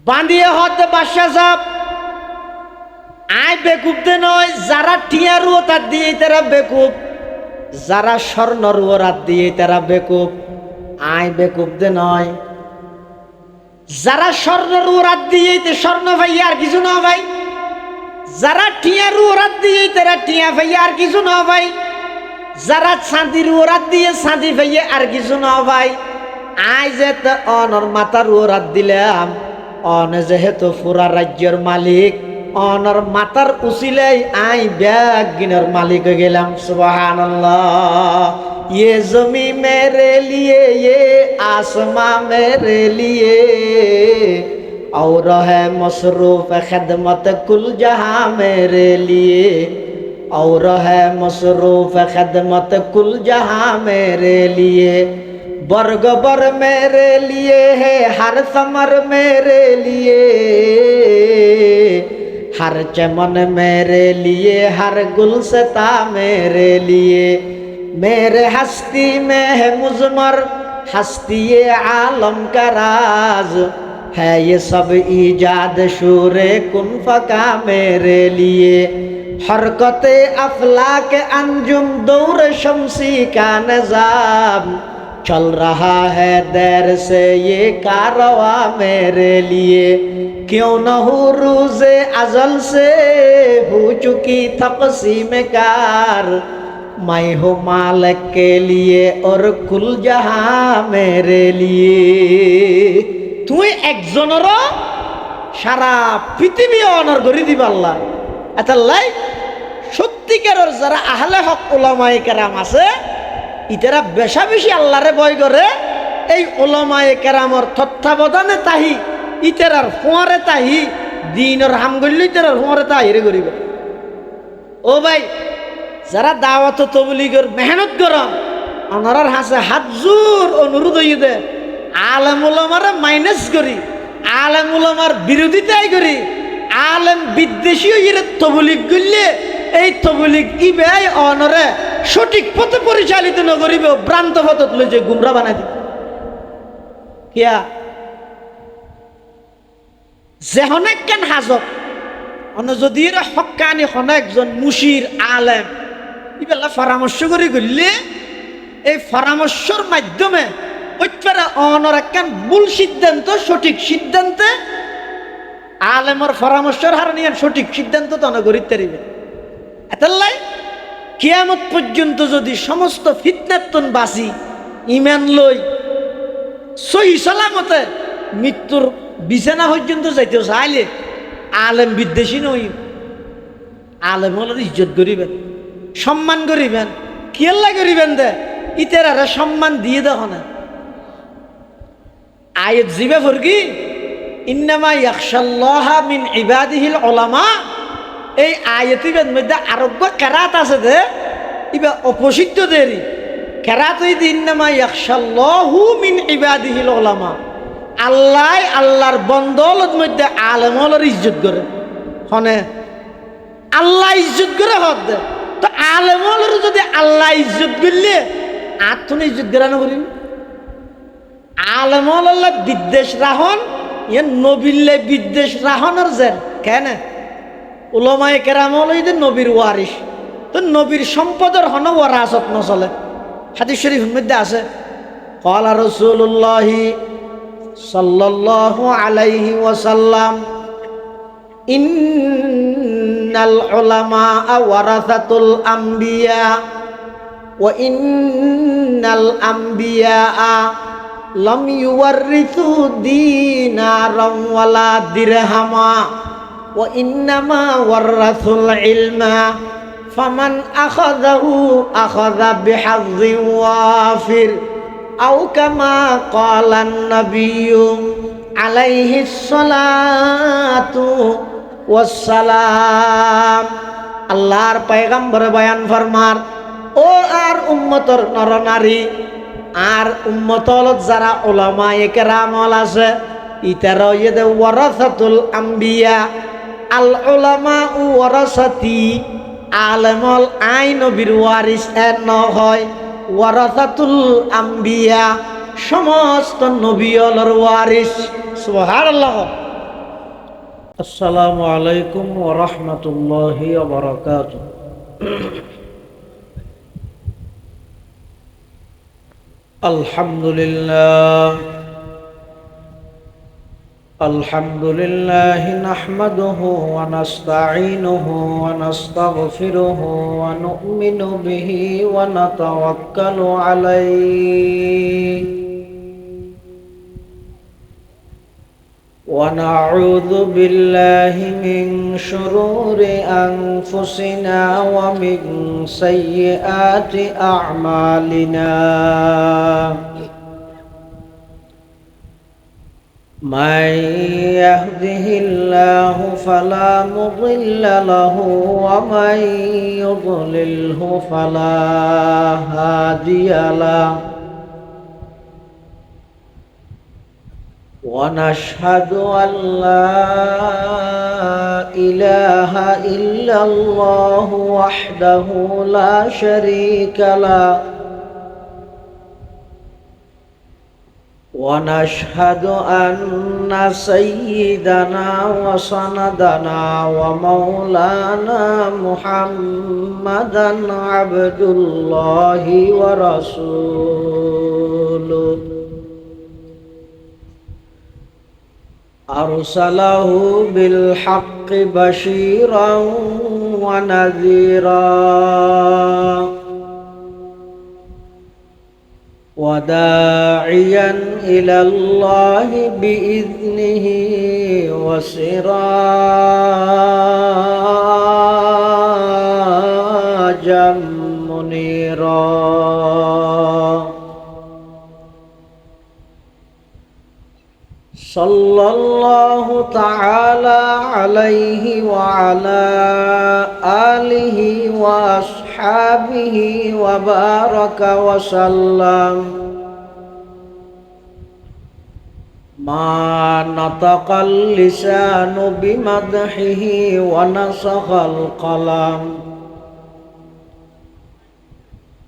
বাঁধিয়ে হতে বাদশা সাহেব আয় বেকুবতে নয়, যারা টিয়ারুও তার দিয়ে তারা বেকুব, যারা স্বর্ণরুও রাত দিয়ে তারা বেকুব। আয় বেকুবতে নয়, যারা স্বর্ণরুও রাত দিয়ে স্বর্ণ ভাই আর কিছু না ভাই, যারা টিয়ারুও রাত দিয়ে তারা টিয়া ভাই আর কিছু না ভাই, যারা চাঁদিরুও রাত দিয়ে চাঁদি ভাইয়ে আর কিছু না ভাই। আয় যেতে অনর মাতার রাত দিলাম, অন যেহেতু পুরা রাজ্যের মালিক, অনর মাতার উচিলেই আই ব্যাগ গিনের মালিক হয়ে গেলাম। সুবহানাল্লাহ। ये जमी मेरे लिए, ये आसमां मेरे लिए, और है मसरूफ खिदमत कुल जहां मेरे लिए, और है मसरूफ खिदमत कुल जहां मेरे लिए। वर्ग बर मेरे लिए है, हर समर मेरे लिए, हर चमन मेरे लिए, हर गुलसता मेरे लिए। मेरे हस्ती में है मुजमर, हस्ती ये आलम का राज है, ये सब ईजाद शूरे कुन फका मेरे लिए। हरकत अफलाक अंजुम दौर शमसी का निजाम, चल रहा है देर से ये कारवा मेरे लिए। क्यों न हो रोज़े अज़ल से हो चुकी तक़सीम कार, मैं हूँ मालिक के लिए और कुल जहां मेरे लिए। তুই একজনের সারা পৃথিবী অনার করে দিবা আল্লাহ। এতাল্লাই সত্যিকারের যারা আহলে হক উলামায়ে কেরাম আছে, ইতারা বেশা বেশি আল্লাহরে ভয় করে। এই উলামায়ে কেরামর তত্ত্বাবধানে তাহি, ইতারার ফোঁয়ারে তাহি দিনের হাম গল্লি ইতারার ফোঁয়ারে তাহিরে করিবে। ও ভাই, যারা দাওয়াত তবলিগের মেহনত করেন, ওনার হাসে হাত জোর অনুরোধ হইয়ে দে, আলেম উলামারে মাইনাস করি, আলেম উলামার বিরোধিতাই করি, আলেম বিদ্বেষী হইয়ে তবলিগ করলে এই তবলিগ ইবেই অনরে সঠিক পথে পরিচালিত নকরিব, ভ্রান্ত পথত লই যে গুমরা বানাই দিব। কিয়া যে হনেক কেন হাজক অন যদি এরা হক্কানি হনেকজন মুশির আলেম ইবেলা পরামর্শ করে করলে, এই পরামর্শের মাধ্যমে ওইটারা অনর একখান ভুল সিদ্ধান্ত সঠিক সিদ্ধান্তে আলেমর পরামর্শের হার নিয়ে সঠিক সিদ্ধান্ত তন করিতে পারিবে। এতাল্লাই কিয়ামত পর্যন্ত যদি সমস্ত ফিতনাতন বাসি ইমান লই সহি সালামতে মৃত্যুর বিছানা পর্যন্ত যাইতে চাইলে আলেম বিদ্বেষী নই, আলেম হল ইজ্জত করিবেন, সম্মান করিবেন, কিয়াল্লা করিবেন দে ইতেরারে সম্মান দিয়ে দেখো না। আয়াত জিবে ফরকি ইন্নামা ইয়াখশাল্লাহা মিন ইবাদিহিল উলামা, এই আয়াতের মধ্যে আরোগ্য কেরাত আছে দে ইবা অপসিদ্ধ দেরি কেরাত হইতে ইন্নামা ইয়াখশাল্লাহু মিন ইবাদিহিল উলামা, আল্লাহ আল্লাহর বন্দৌলত মধ্যে আলেম হলের ইজ্জত করে হনে, আল্লাহ ইজ্জত করে হক দে। তো আলেম হলের যদি আল্লাহ ইজ্জত করলে আর তুমি ইজ্জত করানো করিম। আলেম হল্লা বিদ্বেষ রাহন ইয়ে নবিল্লে বিদ্বেষ রাহনের যেন কেন উলামায়ে কেরাম হল নবীর ওয়ারিস, তো নবীর সম্পদের হন ওয়ারাসত নচলে। হাদিস শরীফের মধ্যে আছে ক্বালা রাসূলুল্লাহ সাল্লাল্লাহু আলাইহি ওয়াসাল্লাম ইন্নাল উলামা ওয়ারাসাতুল আমবিয়া ওয়া ইন্নাল আমবিয়া লাম ইউওয়ারিসু দীনারাম ওয়ালা দিরহামা ওয়া ইন্নামা ওয়ারাসুল ইলমা ফামান আখাযাহু আখাযা বিহায্যিন ওয়াফির আও কামা ক্বালান নাবিয়্যু আলাইহিস সালাতু ওয়াস সালাম। আল্লাহর পয়গম্বর বয়ান ফরমার, ও আর উম্মতর নরনারী আর উম্মতল যারা উলামায়ে কেরাম আছে ইতারা ইদে ওয়ারাসাতুল আম্বিয়া, আল উলামা ওয়ারাসাতি, আলেমল আই নবীর ওয়ারিস এর ন হয়, ওয়ারাসাতুল আম্বিয়া সমস্ত নবীর ওয়ারিস। সুবহানাল্লাহ। আসসালামু আলাইকুম ওয়া রাহমাতুল্লাহি ওয়া বারাকাতুহু। আলহামদুলিল্লাহ নাহমাদুহু ওয়া নাস্তাঈনুহু ওয়া নাস্তাগফিরুহু ওয়া নু'মিনু বিহি ওয়া নাতাওয়াক্কালু আলাইহি ونعوذ بالله من شرور أنفسنا ومن سيئات أعمالنا من يهده الله فلا مضل له ومن يضلله فلا هادي له ونشهد أن لا إله إلا الله وحده لا شريك له ونشهد أن سيدنا وسندنا ومولانا محمدا عبد الله ورسوله أرسله بالحق بشيرا ونذيرا وداعيا إلى الله بإذنه وسراجا منيرا صلى الله تعالى عليه وعلى آله وأصحابه وبارك وسلم ما نطق اللسان بمدحه ونسخ القلم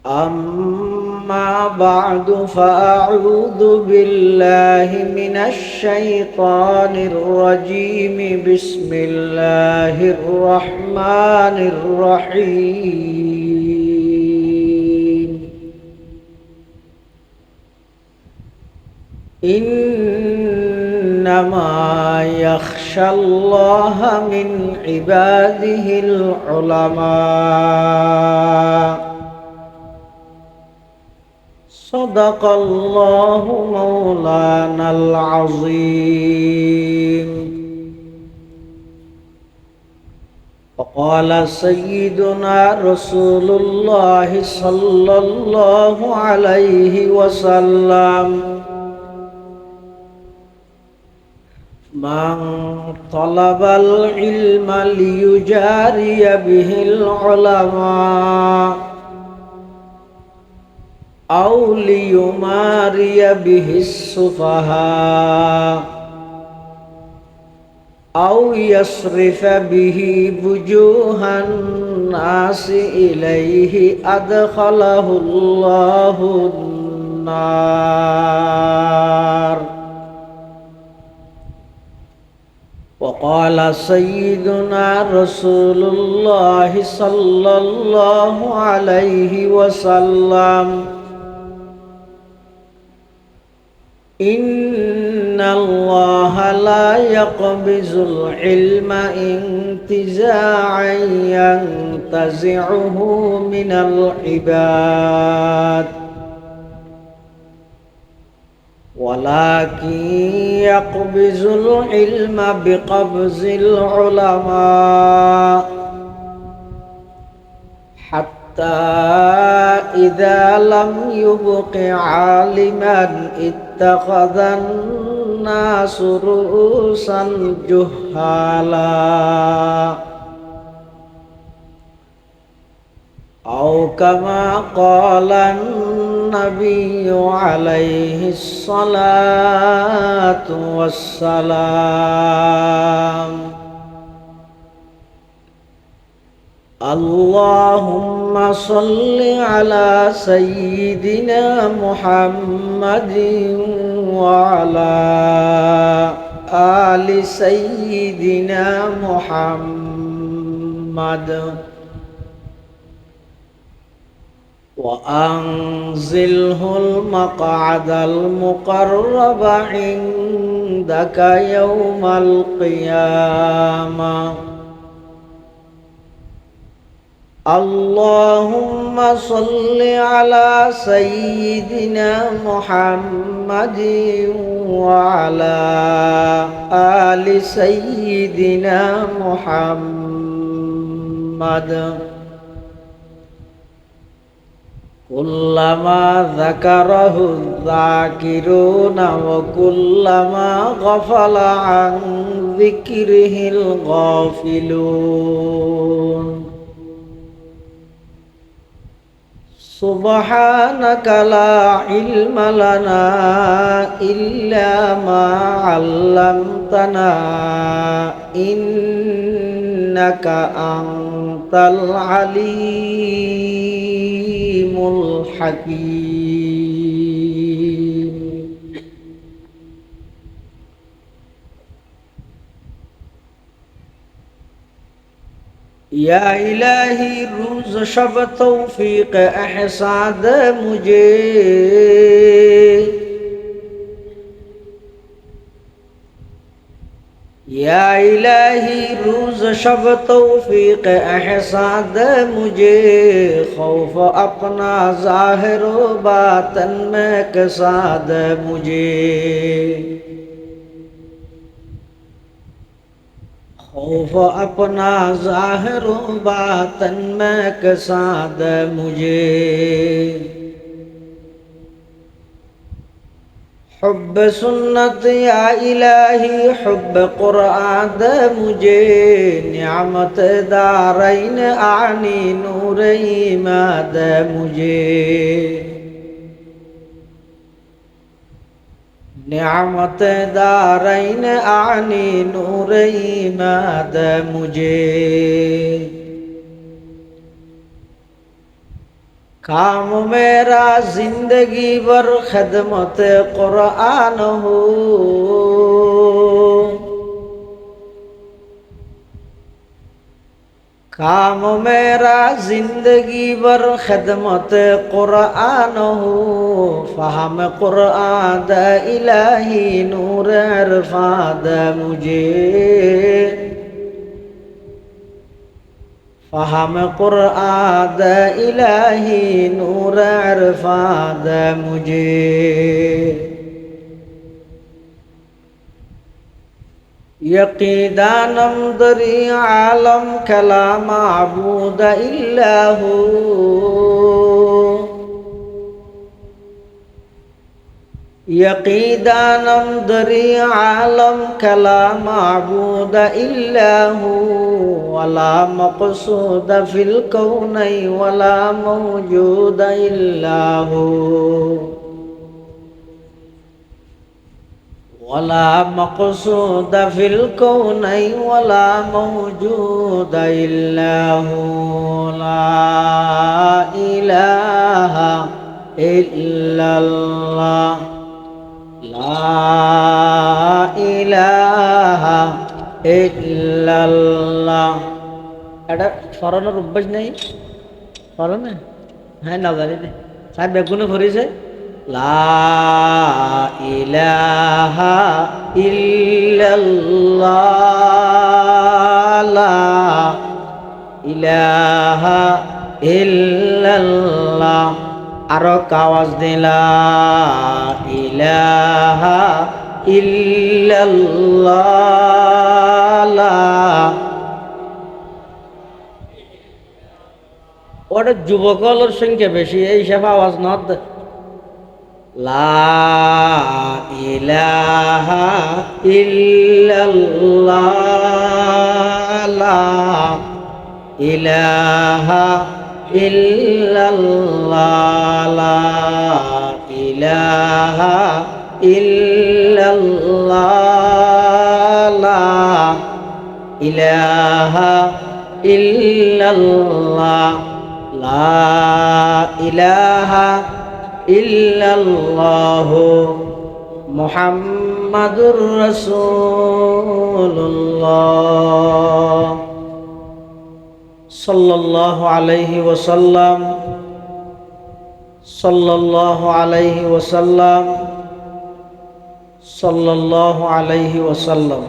أما بعد فأعوذ بالله من الشيطان الرجيم بسم الله الرحمن الرحيم إنما يخشى الله من عباده العلماء صدق الله مولانا العظيم. وقال سيدنا رسول الله صلى الله عليه وسلم من طلب العلم ليجاري به العلماء أو ليماري به السفهاء أو يصرف به وجوه الناس إليه أدخله الله النار. وقال سيدنا رسول الله صلى الله عليه وسلم إن الله لا يقبض العلم انتزاعا ينتزعه من العباد ولكن يقبض العلم بقبض العلماء حتى إذا لم يبق عالما اتخذ الناس رؤوسا جهالا أو كما قال النبي عليه الصلاة والسلام اللهم صل على سيدنا محمد وعلى آل سيدنا محمد وأنزله المقعد المقرب عندك يوم القيامة اللهم صل على سيدنا محمد وعلى آل سيدنا محمد كلما ذكره الذاكرون وكلما غفل عن ذكره الغافلون سبحانك لا علم لنا إلا ما علمتنا إنك أنت العليم الحكيم या इलाही रोज शब तौफीक एहसाद मुझे या इलाही रोज शब तौफीक एहसाद मुझे खौफ अपना ज़ाहिर व बातन में कसाद मुझे खौफ अपना ज़ाहिर व बातन में कसाद मुझे हुब्ब सुन्नत या इलाही हुब्ब कुरान मुझे नियामत दारैन आनी नूर ईमाद मुझे नियामत दारैन आनी नूर ईमाद मुझे काम मेरा जिंदगी भर खदमत कुरान हो काम मेरा जिंदगी भर खदमत कुरान हो फहम कुरान इलाही नूर इरफाद मुझे फहम कुरान इलाही नूर इरफाद मुझे यकीदानम दरी आलम कला माबूद इल्ला हू यकीदानम दरी आलम कला माबूद इल्ला हू वला मक़सूद फिल कौनै वला मौजूद इल्ला हू वला मक़सूद फिल कौनै वला मौजूद इल्ला हू ला इलाहा इल्लल्लाह ला इलाहा इल्लल्लाह এটা স্মরণের অভ্যাস নেই স্মরণে হ্যাঁ না জানি সাহেব বেগুনে ভরিছে লা ইলাহা ইল্লাল্লাহ লা ইলাহা ইল্লাল্লাহ আরো আওয়াজ দিলা ইলাহা ইল্লাল্লাহ ওটা যুবকলের সংখ্যা বেশি এই সব আওয়াজ নদ লা ইলাহা ইল্লাল্লাহ লা ইলাহা ইল্লাল্লাহ লা ইলাহা ইল্লাল্লাহ লা ইলাহা ইল্লাল্লাহ লা ইলাহা ইল্লাল্লাহ মুহাম্মাদুর রাসূলুল্লাহ সাল্লাল্লাহু আলাইহি ওয়াসাল্লাম সাল্লাল্লাহু আলাইহি ওয়াসাল্লাম সাল্লাল্লাহু আলাইহি ওয়াসাল্লাম।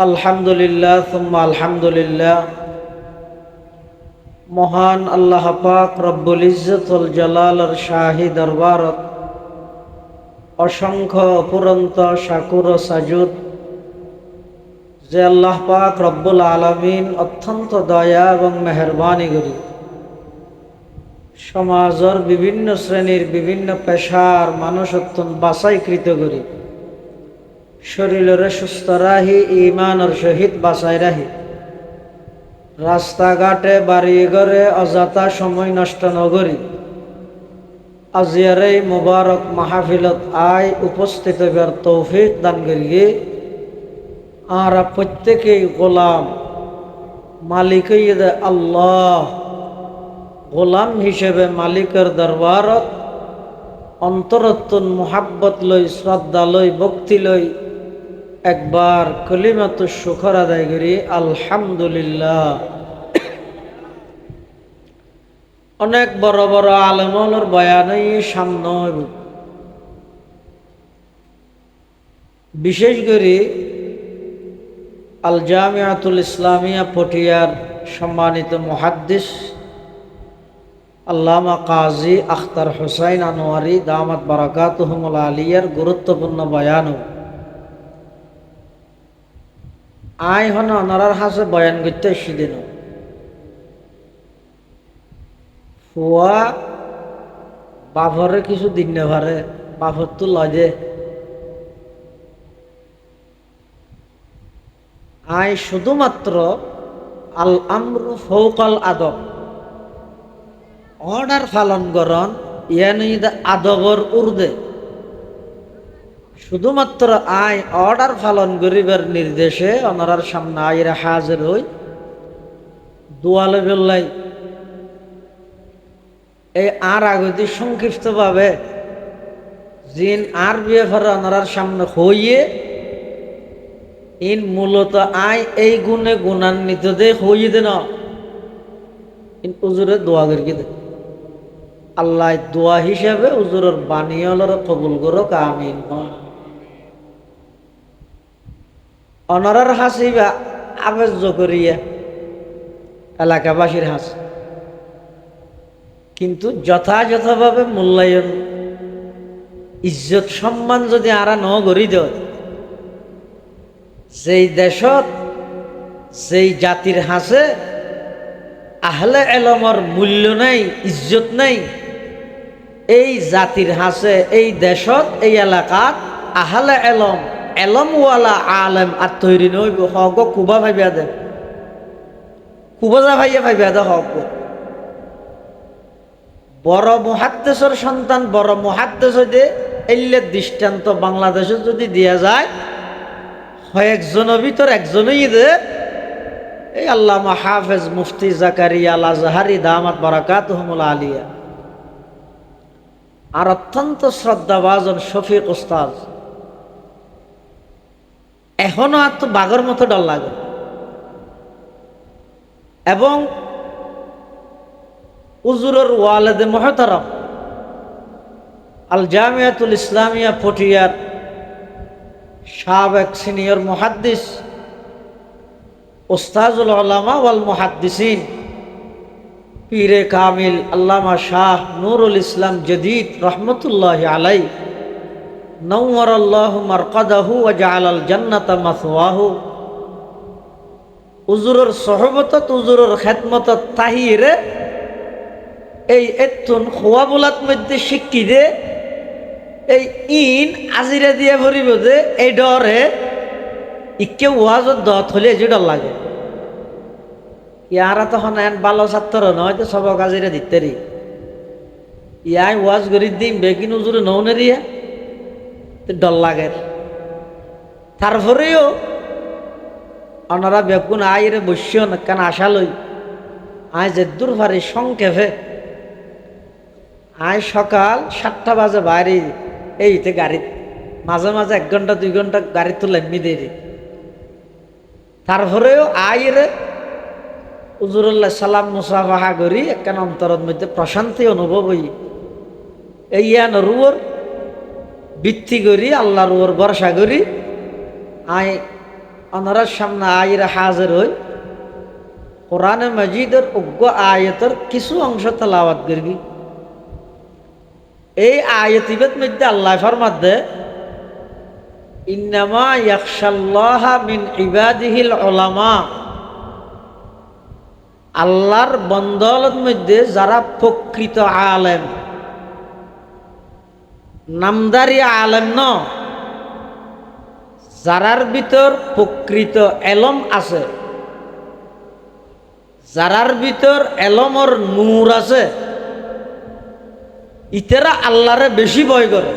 আলহামদুলিল্লাহ সুম্মা আলহামদুলিল্লাহ। মহান আল্লাহ পাক রব্বুল ইজ্জতুল জালালের শাহী দরবারত অসংখ্য অপুরন্ত শাকুর ও সাজুদ যে আল্লাহ পাক রব্বুল আলামিন অত্যন্ত দয়া এবং মেহেরবানি করি সমাজের বিভিন্ন শ্রেণীর বিভিন্ন পেশার মানুষ অত্যন্ত বাছাইকৃত করি শরীরের সুস্থ রাহি ইমানের সহিত বাঁচাই রাহি রাস্তাঘাটে বাড়ি ঘরে অযথা সময় নষ্ট নগরী আজিয়ার এই মুবারক মাহফিলত আয় উপস্থিত হইবার তৌফিক দান করিয়ে আর প্রত্যেকেই গোলাম মালিক আল্লাহ গোলাম হিসেবে মালিকের দরবারত অন্তরত্বন মোহাব্বত লই শ্রদ্ধা লই ভক্তি লই একবার কলিমাত শুকর আদায় করি আলহামদুলিল্লাহ। অনেক বড় বড় আলেমর বয়ানই সামনে হইব, বিশেষ করে আল জামিয়াতুল ইসলামিয়া পটিয়ার সম্মানিত মুহাদ্দিস আল্লামা কাজী আখতার হুসাইন আনোয়ারি দামাত বারাকাতুহুমুল আলিয়ার গুরুত্বপূর্ণ বয়ান আয় হন ওনার হাসে বয়ান করতে সেদিন ফুয়া বাফরে কিছু দিন না পারে বাফর তো লজে আয় শুধুমাত্র আল আমরু ফৌকাল আদব অর্ডার পালন করন ইয়ানি আদবর উর্দে শুধুমাত্র আয় অর্ডার পালন করিবার নির্দেশে ওনার সামনে আইরা হাজির হই দোয়ালে বেল্লাই এই আর আগতি সংক্ষিপ্তভাবে জিন আর বিয়ে ফের ওনার সামনে হইয়ে ইন মূলত আয় এই গুণে গুণান্বিত দে হইয়ে দে না ইন উজুরে দোয়া করি দে আল্লাহ দোয়া হিসাবে উজুরের বানিয়লর কবুল করো আমিন। অনারার হাসিবা আবেজ করিয়া এলাকাবাসীর হাস কিন্তু যথাযথভাবে মূল্যায়ন ইজ্জত সম্মান যদি আরা ন করি দেয় যেই দেশত যেই জাতির হাসে আহলে এলমর মূল্য নাই ইজ্জত নাই এই জাতির হাসে এই দেশত এই এলাকাত আহলে এলম এলমওয়ালা আলেম আর তৈরি নইব হক কুবা ভাইবা দে কুবাজা ভাইয়া ভাইবা দে হক বড় মুহাদ্দিসের সন্তান বড় মুহাদ্দিস হইতে এল্লের দৃষ্টান্ত বাংলাদেশে যদি দেয়া যায় কয়েকজনের ভিতর একজনই দে এই আল্লামা হাফেজ মুফতি জাকারিয়া আল আজহারি দামাত বারাকাতুহুমুল আলিয়া আর অত্যন্ত শ্রদ্ধাভাজন শফিক উস্তাদ এখনো আর তো বাঘর মতো ডর লাগে এবং উজুরের ওয়ালেদে মুহতারাম আল জামিয়াতুল ইসলামিয়া পটিয়ার সাবেক সিনিয়র মুহাদ্দিস উস্তাজুল উলামা ওয়াল মুহাদ্দিসিন পীরে কামিল আল্লামা শাহ নুরুল ইসলাম জদীদ রহমতুল্লাহ আলাই নওয়ারাল্লাহু মারকাদাহু ওয়া জাআলাল জান্নাতা মাসওয়াহু উজুরের সহবতত উজুরের খেদমতত তাহিরে এই এতুন খোয়া বলাত মধ্যে শিক্ষি দে এই ইন আজিরা দিয়ে ভরিব যে এই ডরে ইকে ওয়াজত দত হলে যে ডর লাগে ইয়ারা তখন এন ভালো ছাত্র নয় তো সব কাজিরা দিতে রি ইয়াই ওয়াজ করি দিম বেকিন উজুরে নৌনে রিয়া ডর লাগে তারপরেও ওনারা বেগুন আইরে বসিও না কেন আশা লই আয় যে দূর ভারি সংক্ষেপে আয় সকাল 7টা বাজে বাইরে এইতে গাড়ি মাঝে মাঝে 1 ঘন্টা 2 ঘন্টা গাড়ি তো লাম্মি দেরি তারপরেও আইরে হুজুরুল্লাহ সালাম মুসাফাহা করি একখান অন্তরের মধ্যে প্রশান্তি অনুভব হই এই রুয়োর ভিত্তি করি আল্লাহর উপর ভরসা করি আই অনরার সামনে আইরে হাজির হই কোরআনে মাজিদের অজ্ঞ আয়াতের কিছু অংশ তেলাওয়াত করি এই আয়াতিবের মধ্যে আল্লাহ ফরমাতে ইন্নামা ইয়াখশাল্লাহা মিন ইবাদিহিল উলামা আল্লাহর বন্দলের মধ্যে যারা প্রকৃত আলেম নামদারি আলেম ন যারার ভিতর প্রকৃত এলম আছে যারার ভিতর এলমর নূর আছে ইতেরা আল্লাহরে বেশি ভয় করে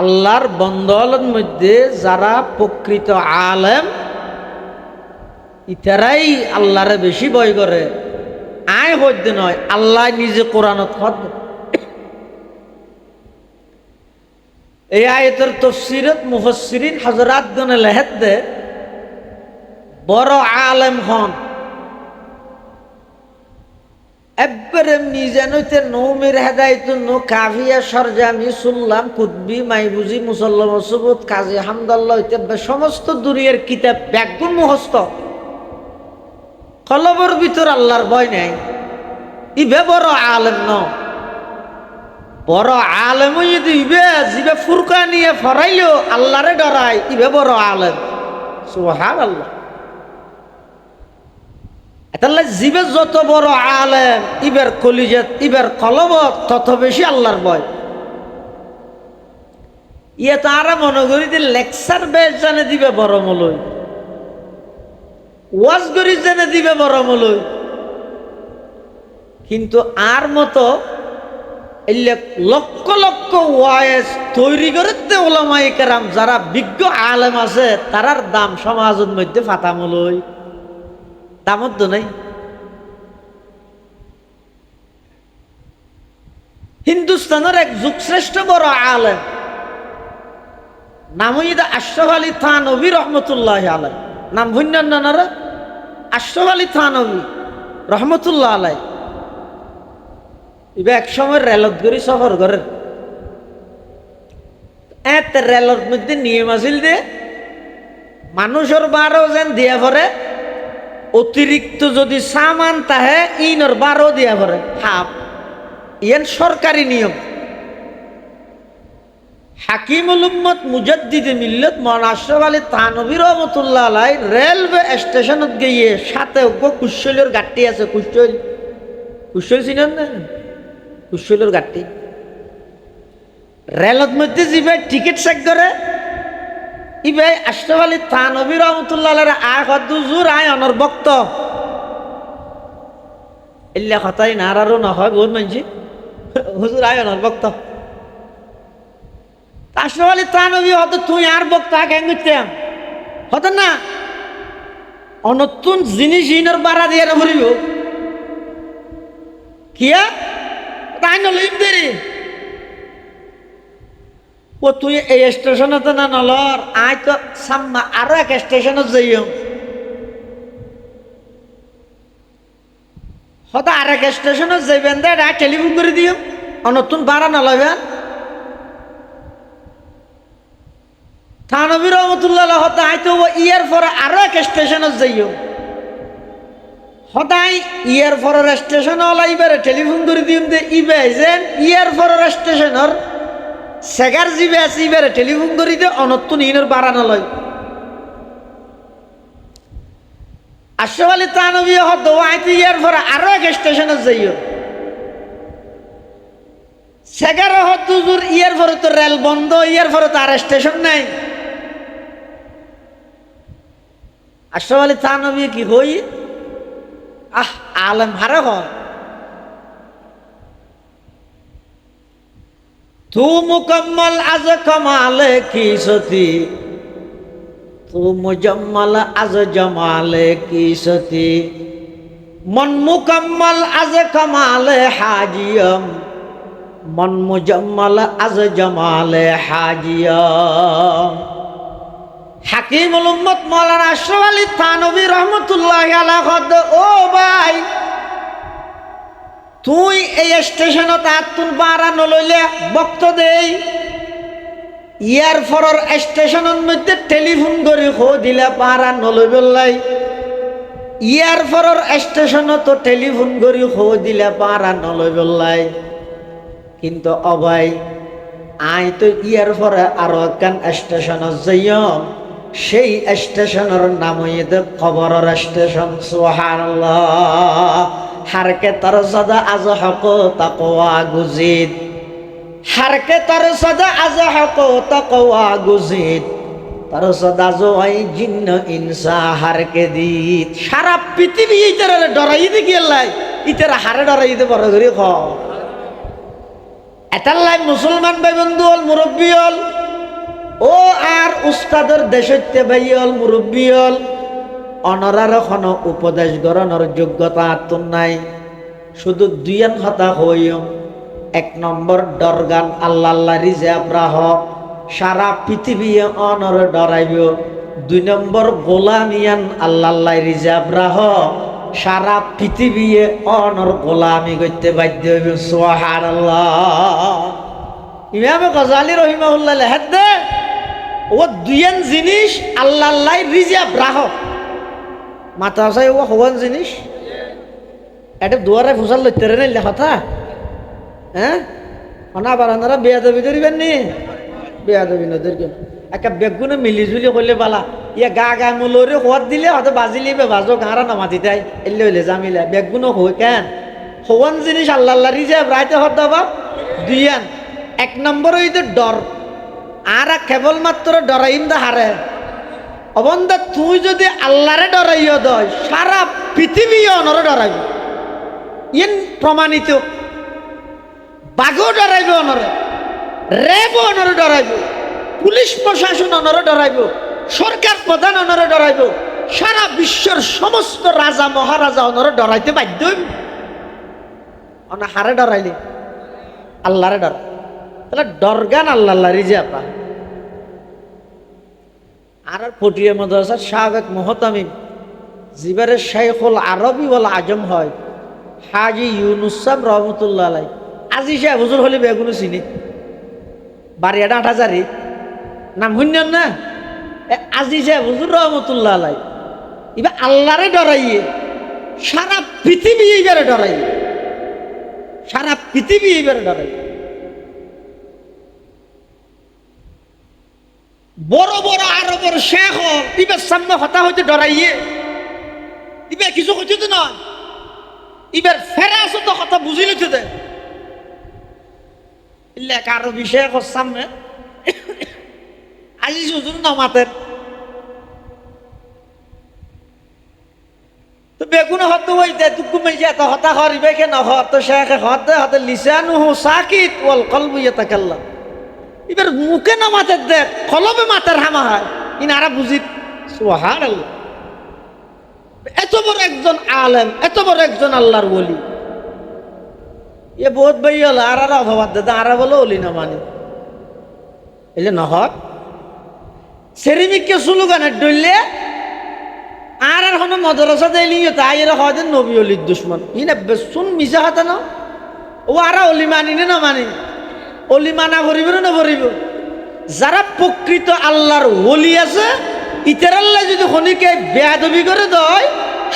আল্লাহর বন্দলের মধ্যে যারা প্রকৃত আলেম ইতারাই আল্লাহরে বেশি ভয় করে আয় হইতে নয় আল্লাহ নিজে কোরআনত হদ এই আয়াতের তাফসীরত মুফাসসিরিন হযরত গনে লেখত দে বড় আলেম হন একবারে মিজানুতে নৌমের হেদায়েত নো কাফিয়া সরজামি সুল্লাম কুতবি মাইবুজি মুসাল্লাম সুবুত কাজী হামদাল্লাহ ইত্যাদি সমস্ত দুনিয়ার কিতাব ব্যাগুন মুখস্থ কলবের ভিতর আল্লাহর ভয় নাই ইবে বড় আলেম ন বড় আলেম যদি ইবে জিবে ফুরকা নিয়ে ফরাইলেও আল্লাহরে ডরায় ইবে বড় আলেম সুবহানাল্লাহ তাহলে জিবে যত বড় আলেম ইবের কলিজাত ইবের কলবত তত বেশি আল্লাহর ভয় ইয়ে তারা মনে করি যে লেকচার বেশ জানে দিবে বড় মলই ওয়াজ করি জানে দিবে বড় মলই কিন্তু আর মতো লক্ষ লক্ষ ওয়াজ তৈরি করে ওলামায়ে কেরাম যারা বিজ্ঞ আলেম আছে তারার দাম সমাজের মধ্যে ফাতামলই দামত তো নাই হিন্দুস্তানের এক যুগশ্রেষ্ঠ বড় আলেম নাম হইদা আশরাফ আলী থানভী রহমতুল্লাহ আলাই নাম ভুন্যান্নারা আশরাফ আলী থানভী রহমতুল্লাহ আলাই ইবে এক সময় রেলত গড়ি সফর করেন এত রেলের মধ্যে নিয়ম আছিল যে মানুষের বারো যেন দিয়া পরে অতিরিক্ত যদি সামান তাহে ইনর বারো দিয়া পরে হাফ ইয়েন সরকারি নিয়ম হাকিমুল উম্মত মুজাদ্দিদে মিল্লত মাওলানা আশরাফ আলী থানভী রহমতুল্লাহ আলাই রেলওয়ে স্টেশনত গিয়ে সাথে কুশলের গাড়ি আছে কুশল চিনেন না কুশলের গাড়ি রেলত মধ্যে যাবে টিকিট চেক করে ইবে আশরাফ আলী থানভী রহমতুল্লাহ আলাই আয় হুজুর আয় অনর বক্ত এল্লা কথাই নারারও নহয় বহুত মানছি হুজুর আয় অনর বক্ত আশরাফ আলী থানভী হতো তুই আর বক্তা কেন করতাম হতো না অনতুন জিনিস ইনর বাড়া দিয়ে ভরিব কিয়া তাই নলিম দেরি ও তুই এই স্টেশনত না নলর আয় তো সাম্মা আরো এক স্টেশনত যাইও হয়তো আর এক স্টেশনত যাইবেন দে টেলিফোন করে দিও নতুন ভাড়া নলবেন থানভী রহমতুল্লাহ হতো আয় তো ইয়ার পরে আরো এক স্টেশনত যাইও সদায় ইয়ার পরের স্টেশন ওলাইবারে টেলিফোন করে দিম দে ইবে যেন ইয়ার পরের স্টেশনের সেগার জিবে আছে ইবারে টেলিফোন করি দে অনতুন ইনের বাড়ানো লয় আশরাফ আলী থানভী হতো আইতে ইয়ার পরে আরো এক স্টেশনত যাইও সেগার হতো হুজুর ইয়ার পরে তো রেল বন্ধ ইয়ার পরে তো আর স্টেশন নাই আশরাফ আলী থানভী কি হই আলম হারে হয় তু মুকম্মল আজ কমালে কি সতী তু মুজম্মল আজ জমালে কি সতী মন মুকম্মল আজ কমালে হাজিয়ম মন মুজাম্মাল আজ জামালে হাজিয়া। হাকিমুল উম্মত মাওলানা আশরাফ আলী থানভী রহমতুল্লাহি আলাইহি, ও ভাই তুই এই স্টেশনত আতুন বাড়া নলইলে বক্ত দেই, ইয়ারফরর স্টেশনের মধ্যে টেলিফোন করে খো দিলে পারা নলইবলাই, ইয়ারফরর স্টেশনত টেলিফোন করে খো দিলে পারা নলইবলাই। কিন্তু অবাই আই তো ইয়ারফরে আরো একখান স্টেশনত যাইম, সেই স্টেশনের নাম হইতে খবরের স্টেশন। সুবহানাল্লাহ। হারকে তার সদা আজ হক তাকওয়া গুজিদ, হারকে তার সদা আজ হক তাকওয়া গুজিদ, তার সদা জয় জিন্ন ইনসা হারকে দিত। সারা পৃথিবী ইতারে ডরাই দি গেলাই, ইতারে হারে ডরাই দিতে বড় করে খ এটার লাই মুসলমান ভাই বন্ধু হল, মুরব্বী হল, ও আর উস্তাদের দেশত্বে ভাই হল, মুরব্বী হল, অনরার খন উপদেশ গ্রহণের যোগ্যতা আত্ম নাই। শুধু দুইয়ান হতা হইম। এক নম্বর ডরগান আল্লাহ আল্লাহ রিজাব রাহ, সারা পৃথিবী অনর ডরাইব। দুই নম্বর গোলামিয়ান আল্লাহ আল্লাহ রিজাব রাহ, সারা পৃথিবী অনর গোলামি করতে বাধ্য হইব। সুবহানাল্লাহ। ইমাম গজালি রহিমাহুল্লাহ লেখেন দে, ও দুইয়ান জিনিস আল্লাহ আল্লাহ রিজাব রাহ। মাথা আছে ও হওয়ান জিনিস এটা দুয়ারে ফুসাল লইতে রে না কথা। হ্যাঁ অনা আবার আপনারা বেয়াদবি করিবেন নি, বেয়াদবি নদীর কেন একটা বেগুনে মিলিজুলি করলে বালা, ইয়া গা গা মূলরে সোৱাদ দিলে হয়তো বাজিলি বাজো গাঁরা নামাতি তাই এলে হইলে জামিলা বেগুনো হই কেন হওয়ান জিনিস আল্লাহ আল্লাহ রিজাব রাইতে হত বা দুইয়ান। এক নম্বর হইতে ডর, আর কেবলমাত্র ডরাইম দা হারে অবন্ধা। তুই যদি আল্লাহরে ডরাইও দয়, সারা পৃথিবী অনরে ডরাইব। ইন প্রমাণিত। বাঘও ডরাইব অনরে, রেবও অনরে ডরাইব, পুলিশ প্রশাসন অনরে ডরাইব, সরকার প্রধান অনরে ডরাইব, সারা বিশ্বের সমস্ত রাজা মহারাজা অনরে ডরাইতে বাধ্য হইব। অনা হারে ডরাইলি আল্লাহরে ডর, তাহলে ডরগান আল্লাহ আল্লাহ রিজাব। আর ফটিয়া মাদ্রাসার সাবেক মুহতামিম জিবারে শাইখুল আরবি ওয়াল আজম হয় হাজি ইউনুস সাহেব রহমতুল্লাহ আলাই। আজি সাহেব হুজুর হলে বেগুনো চিনি বাড়িয়াটা ৮,০০০ নাম শুনলেন না? আজি সাহেব হুজুর রহমতুল্লাহ আলাই এবার আল্লাহরে ডরাইয়ে সারা পৃথিবী এইবারে ডরাইয়ে, সারা পৃথিবী এইবারে ডরাইয়ে। বড় বড় আরবের শেখ ইবার সামনে হতা হইতে ডরাইয়ে, ইবার কিছু হইতে তো নয়, ইবার ফেরাস তো কথা বুঝি লইতে দে। লেখ আরবি শেখ সামনে আজি হুজুর নমাতের তো বেগুন হতে হইতে তুকু মেজে এত হতা হরিবে কেন হত শেখ হতে হতে লিসানুহু সাকিত ওয়াল কলবু ইয়াতাকাল্লাম। এবার মুখে না মাথার দেখ কলবে মাথার হামা হয় ইনারা বুঝি। সুবহানাল্লাহ। এত বড় একজন আলেম, এত বড় একজন আল্লাহর ওলি, এ বহুত বই হল আর অভাব দাদা আর বলে ওলি না মানে এলে নহর সেরিমিককে সুলুগানের ডইলে আর এখন মদরসা দিলি তাই এরা হয় নবী অলির দুশ্মন ই না শুন মিশা হাতে না ও আর অলি মানি না মানি অলি মানা ভরিব না ভরিব। যারা প্রকৃত আল্লাহর ওলি আছে ইতার আল্লাহ যদি খনিকে বেয়াদবি করে দেয়,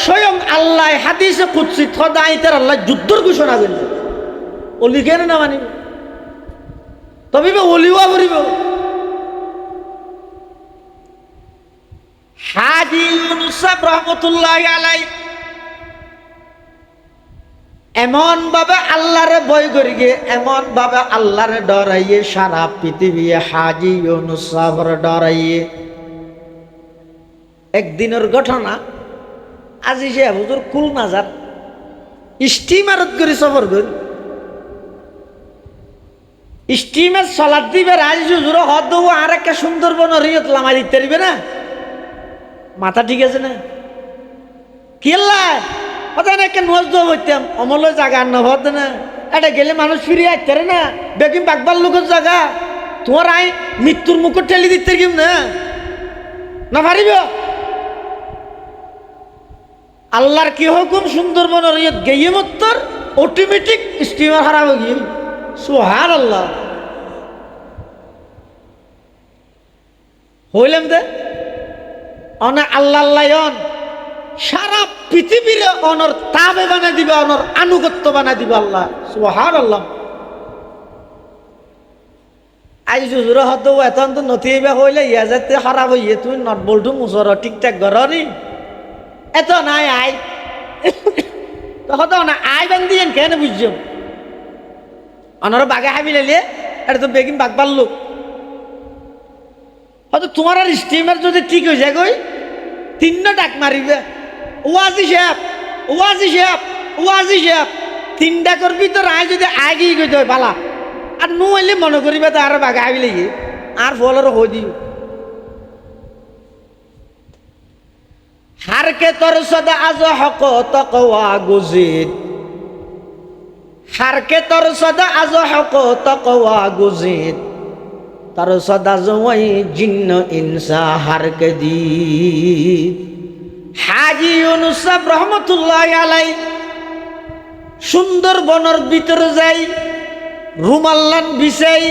স্বয়ং আল্লাহ হাদিসে কুদসি খোদা ইতার আল্লাহ যুদ্ধর ঘোষণা করবে। অলি কেন না মানিব তবে অলিওয়া ভরিব। হাজি ইউনুস সাহেব রহমতুল্লাহি আলাইহি এমন ভাবে আল্লাহরে ভয় করি গে, এমন ভাবে আল্লাহরে ডরাইয়ে সারা পৃথিবী হাজি ইউনুস সাহেবরে ডরাইয়ে। একদিনের ঘটনা, আজি সে হুজুর কুল নাজার স্টিমারত করে সফর করি, স্টিমার চলার দিবে আজি হুজুর হদ দেবো আর একটা সুন্দরবন হরিয়ত লামাই দিতে পারবে না। মাথা ঠিক আছে না? কেল্লা হতে না একটা নোয়াজ দেওয়া হইতাম অমল জায়গা না হতে না এটা গেলে মানুষ ফিরে আসতে না, বেগিম বাগবার লোকের জায়গা তোমার আই মৃত্যুর মুখে ঠেলি দিতে কিম না না পারিব। আল্লাহর কি হুকুম সুন্দরবনের গেয়ে মত্তর অটোমেটিক স্টিমার হারাব গিয়ে সুবহানাল্লাহ হইলাম দে অনা আল্লাহ আল্লাহ সারা পৃথিবীর অনর তাবে বানাই দিবে, অনর আনুগত্য বানাই দিবে আল্লাহ সুবহানাল্লাহ। আই জুজুর হতো এতন তো নথিবে হইলে ইয়া যাতে খারাপ হইয়ে তুই নট বল্টু মুসর ঠিকঠাক গরি এত নাই আই তো হতো না আই বান দিয়েন কেন বুঝছো অনর বাগে হাবি লাইলে এটা তো বেগিন বাগবার লোক হয়তো তোমার আর স্টিমার যদি ঠিক হয়ে যায় গই তিনটা ডাক মারিবে ওয়াজি সাহেব ওয়াজি সাহেব ওয়াজি সাহেব তিনটা করবি তো রায় যদি আগে গই দেয় বালা আর নুইলে মনে করিবে তো আর বাগে আবি লাগে আর ফলের হই দিও হারকে তোর সদা আজ হক তকওয়া গুজিদ হারকে তোর সদা আজ হক তকওয়া গুজিদ তার সদা জওয়াই জিন্ন ইনসা হারকে দি। হাজী ইউনূস সাহেব রহমতুল্লাহ আলাই সুন্দরবনের ভিতরে যাই রুমাল্লান বিছাই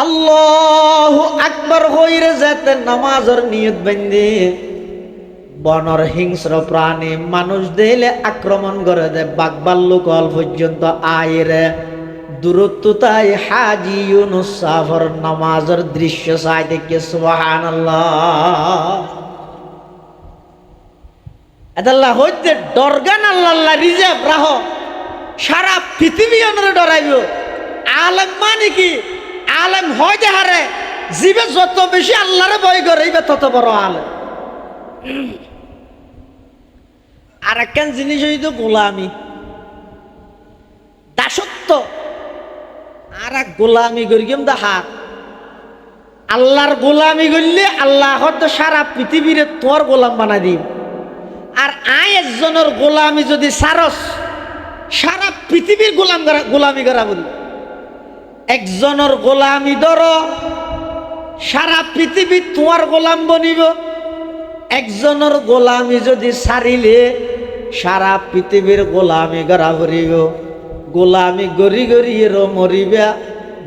আল্লাহু আকবার হইরে যেতে নামাজের নিয়ত বান্ধে বনর হিংস্র প্রাণী মানুষ দিলে আক্রমণ করে দে বাগবাল্লুক অল পর্যন্ত আইরে দূরত্ব তাই হাজী ইউনূস সাহেবের নামাজের দৃশ্য চাই দেখে সুবহানাল্লাহ আল্লাহ হইতে ডরগান আল্লাহ রিজার্ভ রাহ সারা পৃথিবী আমরা ডরাইব। আলেম মানে কি আলেম হয় যে হারে জীবে যত বেশি আল্লাহরে ভয় করে তত বড় আলেম। আর একখান জিনিস হইতো গোলামি দাসত্ব আর এক গোলামি করি কেম হাত আল্লাহর গোলামি করলে আল্লাহ হয়তো সারা পৃথিবীর তোর গোলাম বানাই দিম। আর আয় একজনের গোলামি যদি সারস সারা পৃথিবীর গোলামি করা বলি একজনের গোলামি ধর সারা পৃথিবী তোমার গোলাম বনিব। একজনের গোলামি যদি সারিলে সারা পৃথিবীর গোলামি করা করিব। গোলামি গড়ি গড়ি মরিবা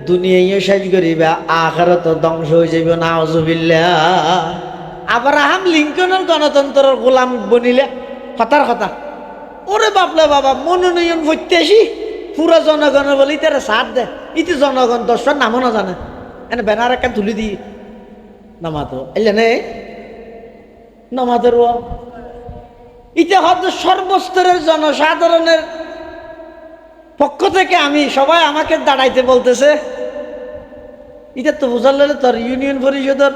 দুনিয়ায় শেষ করিবা আখিরাত ধ্বংস হয়ে যাইব নাউজুবিল্লাহ। আব্রাহাম লিঙ্কনের গণতন্ত্রের গোলাম বনিলে হতার কথা ওরে বাপলে বাবা মনোনয়ন ভরতে আসি পুরো জনগণের বলি তারা সাথ দে ইতি জনগণ দর্শন নামও না জানে এনে ব্যানার একটা তুলি দি নামাতো এলে নে নামাতের ইতি হয়তো সর্বস্তরের জনসাধারণের পক্ষ থেকে আমি সবাই আমাকে দাঁড়াইতে বলতেছে এটা তো বুঝালে তোর ইউনিয়ন পরিষদের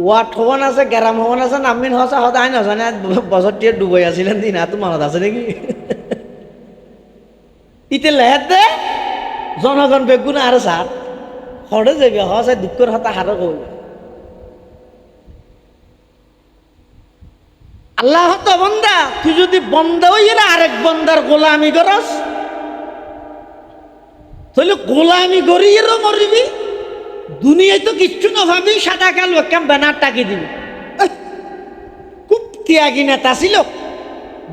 ওয়ার্ড হওয়ান আছে গ্রাম হওয়ান আছে নামিন হসা হতে আইন হসানে বছরটি ডুবাই আসছিলেন দিন এত মনত আছে নাকি ইতে লেহের দে জনগণ বেগুন আর সার হরে যাবে হসে দুঃখের হতা হারো করবে আল্লাহ তো বন্দা তুই যদি বন্দা হইয়ে আরেক বন্দার গোলামি করস তাহলে গোলামি করিয়েরও মরিবি দুনিয়ায় তো কিচ্ছু না ভাবি সাদা কালো একটা ব্যানার টাকি দিবি। খুব ত্যাগী নেতা ছিল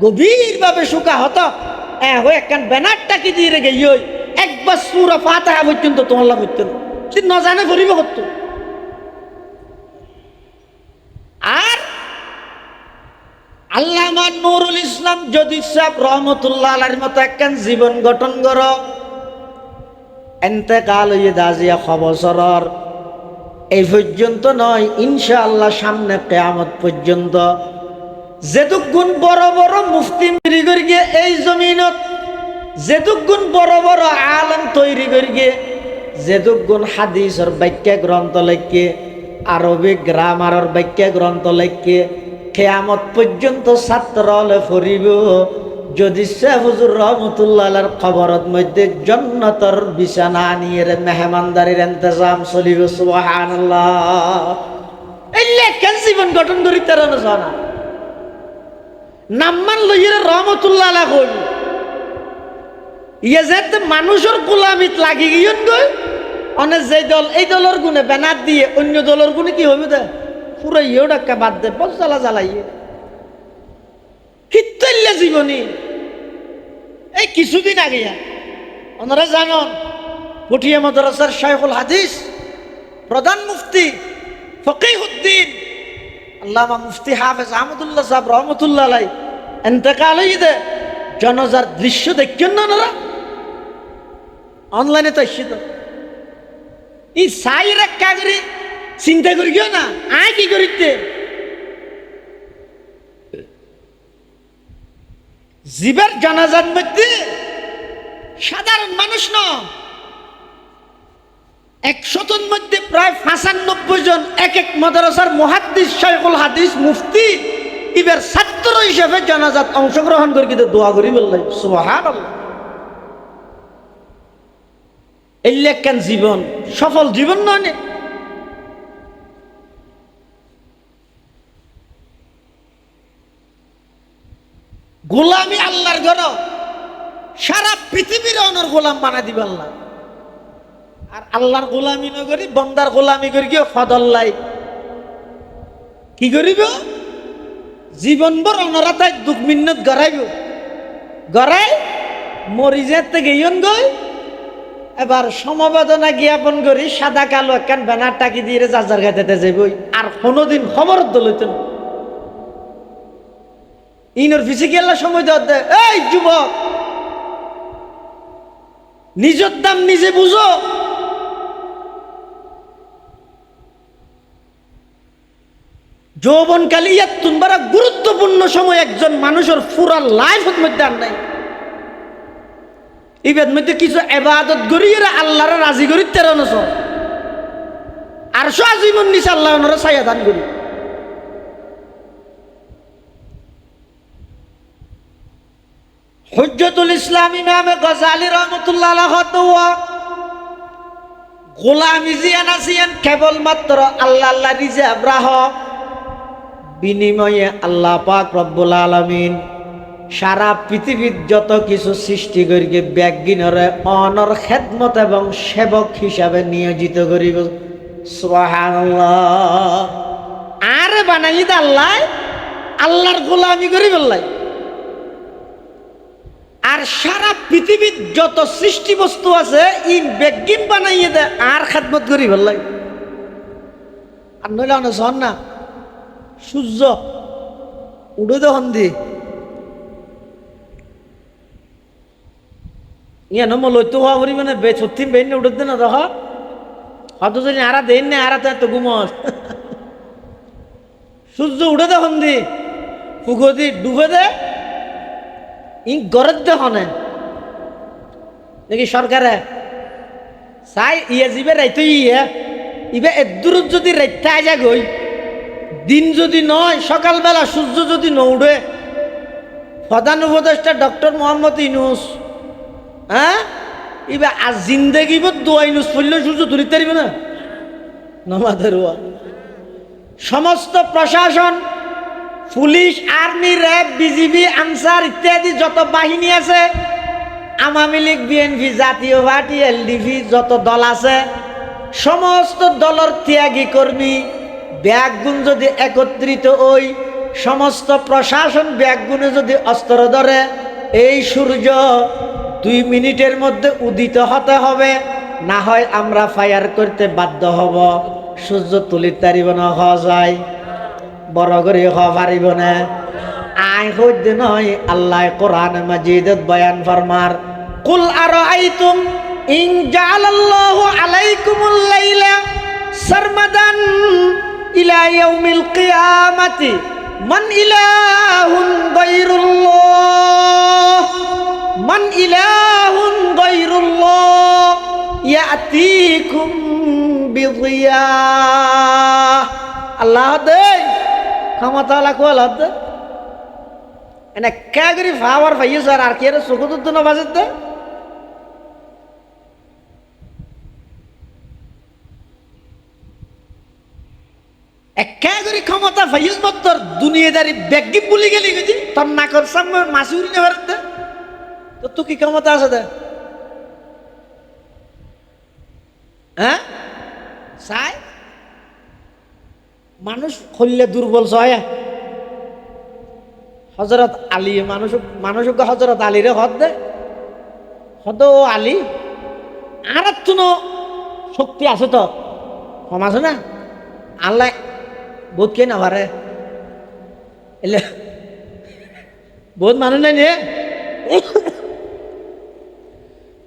গভীর ভাবে শুকা হতো একখান ব্যানার টাকি দিয়ে রেখে ইই একবার সুরা ফাতিহা পর্যন্ত তোমার লাভ হইতো না সে ন জানে করিব করতো। আর আল্লামা নুরুল ইসলাম যদি সাহেব রহমতুল্লাহ আলাইহির মতো একখান জীবন গঠন কর এন্তেকাল হইয়ে দাজিয়া খবসরর এই পর্যন্ত নয় ইনশাআল্লাহ সামনে কিয়ামত পর্যন্ত যেতুগুণ বড় বড় মুফতি তৈরি করি গিয়ে এই জমিনত যেতুগুণ বড় বড় আলেম তৈরি করি গিয়ে যেতুগুণ হাদিসের ব্যাখ্যা গ্রন্থ লেখে আরবি গ্রামারের ব্যাখ্যা গ্রন্থ লেখে কিয়ামত পর্যন্ত ছাত্র হলে ফরিব যদি শেখ হুজুর রহমতুল্লাহর খবরত মধ্যে জান্নাতের বিছানা নিয়ে মেহমানদারির ইন্তজাম চলিব সুবহানাল্লাহ। এই লেখেন জীবন গঠন করি তারা না নাম্মান লইয়ে রহমতুল্লাহ কইল ইয়ে যে মানুষের গোলামিত লাগি গিয়েন গই অনেক যে দল এই দলের গুণে ব্যানার দিয়ে অন্য দলের গুণে কি হবে দে পুরো ইয়েও ডাক্কা বাদ দে বস জ্বালাইয়ে হিত্তল্য জীবনী। এই কিছুদিন আগে ওনারা জানন পটিয়া মাদ্রাসার শাইখুল হাদিস প্রধান মুফতি ফকিহুদ্দিন আল্লামা মুফতি হাফেজ আহমদুল্লাহ সাহেব রহমতুল্লাহ আলাই ইন্তেকাল হইতে জনজার দৃশ্য দেখছেন না ওনারা অনলাইনে তো এসে তো এই সাইরা কাগরি চিন্তা করি গিয়ে না আয় কি করিতে জীবের জানাজার মধ্যে সাধারণ মানুষ ন 100 মধ্যে প্রায় 95 জন এক এক মাদ্রাসার মুহাদ্দিস শাইখুল হাদিস মুফতি ইবের ছাত্র হিসেবে জানাজাত অংশগ্রহণ করি কিন্তু দোয়া করি বললাই সুবহানাল্লাহ। এই লেখেন জীবন সফল জীবন নয় গোলামি আল্লাহর ঘর সারা পৃথিবীর অনর গোলাম বানা দিবে আল্লাহ আর আল্লাহর গোলামি নগরী বন্দার গোলামি করি গিয়ে ফদল্লাই কি করিব জীবন ভর অনরা তাই দুঃখ মিন্নত গড়াইব গড়াই মরি যেতে গেইন গই এবার সমবেদনা জ্ঞাপন করি সাদা কালো একখান ব্যানার টাকি দিয়ে যার খাইতে যাইবই আর কোনোদিন খবর দলিত না ইনর ফিজিক্যাল সময় দে এই যুবক নিজের দাম নিজে বুঝো যৌবনকালী তুমরা গুরুত্বপূর্ণ সময় একজন মানুষের পুরা লাইফের মধ্যে আর নাই ইবের মধ্যে কিছু ইবাদত করি আল্লাহর রাজি করি 13 আর জীবন নিচে আল্লাহ ওনারা ছায়া দান করি হুজ্জতুল ইসলাম ইমাম গজালি রহমতুল্লাহ আলাইহি হতওয়া গোলামি জিয়ান আসিয়ান কেবলমাত্র আল্লাহ আল্লাহ রিজাব রাহ বিনিময়ে আল্লাহ পাক রব্বুল আলামিন সারা পৃথিবীর যত কিছু সৃষ্টি করিকে ব্যাগিনরে অনর খেদমত এবং সেবক হিসাবে নিয়োজিত করিব সুবহানাল্লাহ আর বানাই আল্লাহ আল্লাহর গোলামি করি বললাই আর সারা পৃথিবীর যত সৃষ্টি বস্তু আছে ই বেগিম বানাইয়ে দে আর খেদমত করি বললাই আর নইলে অনেক হন না সূর্য উড়ে দহন দি ইয়ে নমল লইতে হওয়া পরিমাণে সত্যি বেন উড়ে দে না দেখ হয়তো যদি আরা দেন না আরা তো গুমস সূর্য উড়ে দহন দি ফুগো দি ডুবে দে ই গরত দেখনে নাকি সরকারে চাই ইয়ে যাবে রাইতে ইয়ে ইবে এদূর যদি রাইতে আজা গই দিন যদি নয় সকালবেলা সূর্য যদি নৌড়ে প্রধান উপদেষ্টা ডক্টর মোহাম্মদ ইউনূস হ্যাঁ ইবে আজ জিন্দেগি দোয়া ইউনূস পড়লে সূর্য ধরিতে পারিবে না নমাদের সমস্ত প্রশাসন police army RAB BGB answer ইত্যাদি যত বাহিনী আছে আওয়ামী লীগ বিএনপি জাতীয় পার্টি এলডিপি যত দল আছে সমস্ত দলের ত্যাগী কর্মী ব্যাগগুণ যদি একত্রিত ওই সমস্ত প্রশাসন ব্যাগগুণে যদি অস্ত্র ধরে এই সূর্য 2 মিনিটের মধ্যে উদিত হতে হবে না হয় আমরা ফায়ার করতে বাধ্য হব সূর্য তুলির তারিব না হওয়া যায় বড় করে হওয়া পারিব না আয় হইতে নয় আল্লাহ কোরআন মাজিদত বয়ান ফরমার কুল আরাআইতুম ইন জাআলাল্লাহু আলাইকুমুল লাইলা সারমাদান ইলা ইয়াউমিল কিয়ামাতি মান ইলাহুন গায়রুল্লাহ মান ইলাহুন গায়রুল্লাহ ইয়াতিকুম বিদিয়া আল্লাহ দে ক্ষমতালা কোয়াল হতে এনে কে করি ফাওয়ার ভাইয়ে স্যার আর কি এর চকুত তো না বাজে দে একা করে ক্ষমতা ভাইয়ে মত্তর দুনিয়াদারি ব্যাগি বুলি গেলি গেছি তোর না কর সামনে মাসুরি নেবার দে তো কি ক্ষমতা আছে দে হ্যাঁ চাই মানুষ হইলে দুর্বল ছয় হজরত আলী মানুষকে হজরত আলীরে হদ দে হদ ও আলী আর তুনো শক্তি আছে তো কম আছে না আল্লাহ বোধ কে না পারে এলে বহুত মানুষ নাই নিয়ে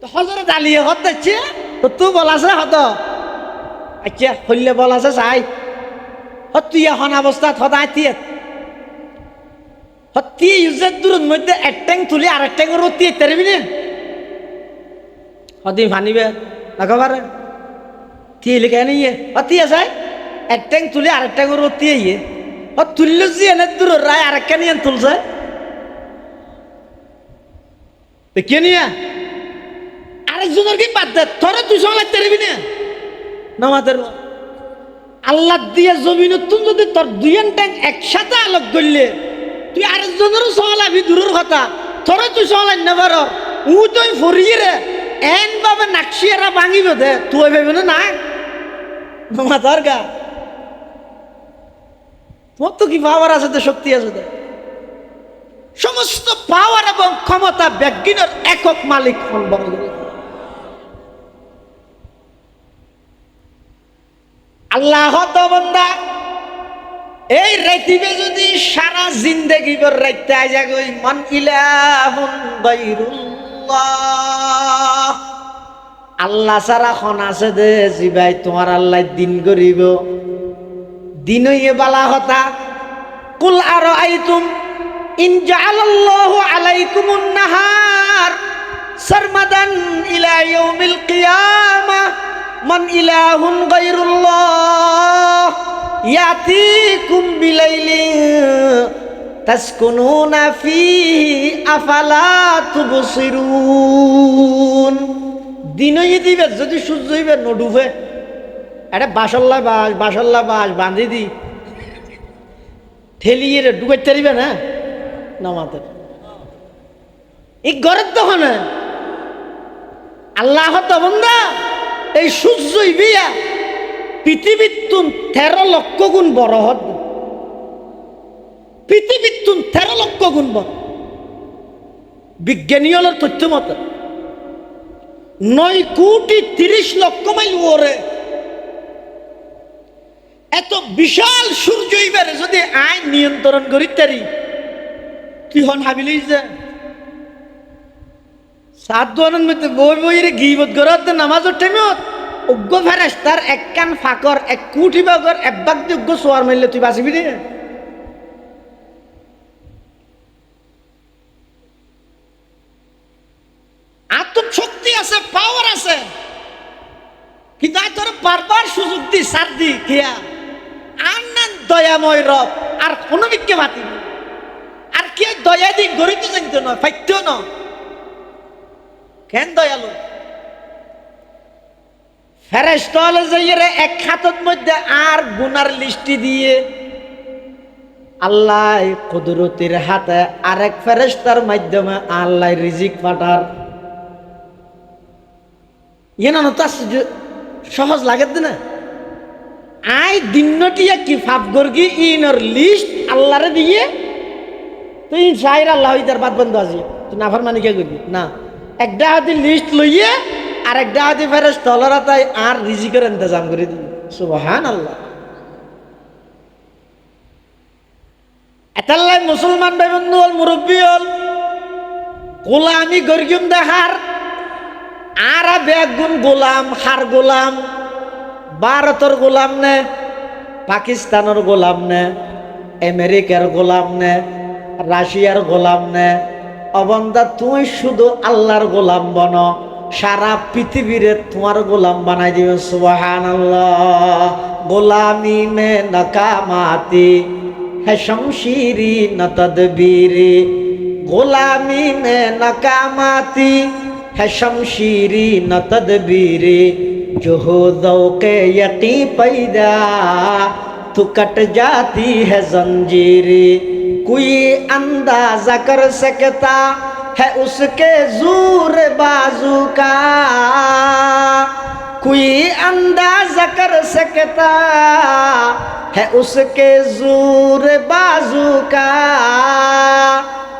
তো হজরত আলী হদ দিচ্ছে তো তুই বল আছে হত আচ্ছা হইলে বল আছে চাই তুই এখন অবস্থাত সদায় টিয়ে হতি ইউজের দূরের মধ্যে এক ট্যাং তুলি আর এক ট্যাঙ্গের টিয়ে তেরবি না হদি ভানিবে একেবারে টিয়ে লিখে নিয়ে হতি আছে এক ট্যাং তুলি আর এক ট্যাঙ্গের টিয়ে ইয়ে তুললো যে এনে দূরের রায় আর একটা নিয়ে তুলছে কে নিয়ে আরেকজনের কি বাদ দে তোরা তুই সঙ্গে তেরবি না নামাজের আল্লাহ দিয়ে জমিন তুমি যদি তোর দুইন ট্যাঙ্ক একসাথে আলোক করলে তুই আরেকজনেরও সহলাবি দূরের কথা তোরা তুই সহলাই নেবার উ তুই ফরিয়ে রে এন ভাবে নাকশিয়ারা ভাঙিব দে তুই ভেবে না মাথার গা তোমার তো কি পাওয়ার আছে শক্তি আছে দে সমস্ত পাওয়ার এবং ক্ষমতা ব্যক্তির একক মালিক হন বলে আল্লাহ তো বান্দা এই রাইতিবে যদি সারা জিন্দেগি ভর রাইতে আইজা গই মান ইলাহুন গায়রুল্লাহ আল্লাহ সারা খন আছে দে জিবাই তোমার আল্লাহ দিন করিব দিন হইয়ে বালা কথা কুল আরাইতুম ইন জাআলাল্লাহু আলাইকুমুন নাহার সারমাদান ইলা ইয়াউমিল কিয়ামাহ মান ইলাহুন গায়রুল্লাহ ইয়াতিকুম বিলাইলিন তাসকুনুনা ফীহি আফালা তুবসিরুন দিনই দিবে যদি সূর্য হইবে নডুবে এটা বাসল্লা বাস বাঁধি দি ঠেলিয়ে ডুবাইতে পারিবে না নামাতে এই ঘরের তখন আল্লাহ তো বন্ধা এই সূর্য বিয়া পৃথিবীর তুন 13 লক্ষ গুণ বড় হত পৃথিবীর তুন 13 লক্ষ গুণ বড় বিজ্ঞানী হলের তথ্য মতে 9 কোটি 30 লক্ষ মাইল ওরে এত বিশাল সূর্য ইবারে যদি আইন নিয়ন্ত্রণ করিতারি তুই হন হাবিলি যে সাত দোয়ানের মধ্যে বই বইরে গিবত গরত নামাজের টাইমত অজ্ঞ ফেরেশতার এক কান ফাকর 1 কোটি বাগর একবাক যোগ্য সোয়ার মারলে তুই বাঁচিবি রে আত্মশক্তি আছে পাওয়ার আছে কিন্তু আজ তোর বারবার সুযোগ দি সার দি কিয়া আর না দয়াময় রব আর কোনো বিকে মাতি আর কে দয়া দি গরিত জানতো না ফাইত্য না কেন দয়ালু ফেরেশতা হলে যাইরে এক খাতর মধ্যে আর গুনার লিস্টি দিয়ে আল্লাহ কুদরতের হাতে আরেক ফেরেশতার মাধ্যমে আল্লাহ রিজিক পাঠার ইয়ে না তো সহজ লাগে না আই দিনটিয়া কি ফাপ গর্গি ইনর লিস্ট আল্লাহরে দিয়ে তুই সাইর আল্লাহ ইদার বাদ বন্ধ আছে তুই নাফার মানে কে করবি না একটা হাতে লিস্ট লইয়ে আর একটা হাতে ফেরেশতা হলরা তাই আর রিজিকের ইন্তজাম করে দিবি সুবহানাল্লাহ এতাল্লাই মুসলমান ভাই বন্ধু হল মুরব্বী হল গোলামি গর্গিম দেখার আর বেগুন গোলাম হার গোলাম ভারতের গোলাম নে পাকিস্তানের গোলাম নে আমেরিকার গোলাম নে রাশিয়ার গোলাম নে অবন্দা তুই শুধু আল্লাহর গোলাম বন সারা পৃথিবীরে তোমার গোলাম বানাই দিবে সুবহানাল্লাহ গোলামি মে নাকামাতি है शमशीरी न तदबीरी गुलामी में नकामाती है शमशीरी न तदबीरी जो हो ज़ौक़े यक़ी पैदा तो कट जाती है जंजीरी कोई अंदाज़ा कर सकता है उसके ज़ोर बाजू का कोई अंदाजा कर सकता है उसके जोर बाजू का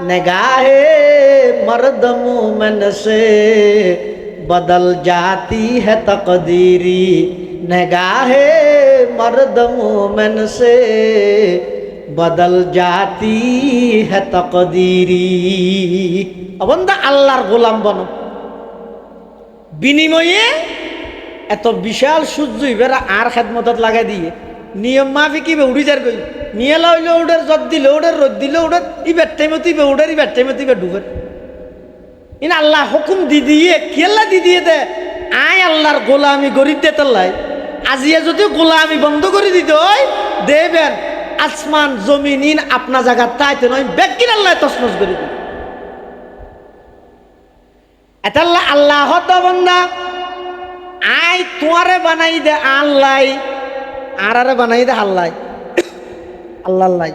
निगाहे मर्द मोमिन से बदल जाती है तकदीरी निगाहे मर्द मोमिन से बदल जाती है तकदीरी बंदा আল্লাহর গোলাম বনো বিনিময়ে এত বিশাল সূর্য ইবেরা আর খেদমতত লাগাই দিয়ে নিয়ম মাফিক ইবে উড়ি যার গই নিয়ে লাইলে ওডের জদ দিলে ওডের রোদ দিলে ওডের ইবের টাইমে ইবে ওডের ইবের টাইমে ইবে ডুবে ইন আল্লাহ হুকুম দি দিয়ে কেলা দি দিয়ে দে আয় আল্লাহর গোলামি গরিব দে তাল্লাই আজিয়া যদি গোলামি বন্ধ করে দিতে হয় দেবেন আসমান জমিন ইন আপনা জায়গা তাইতে নয় বেকিন আল্লাহ তসমস করে দিবে এতাল্লাহ আল্লাহ হত বন্দা আয় তোমারে বানাই দে আল্লাহ আরে বানাই দে আল্লাহ আল্লাহ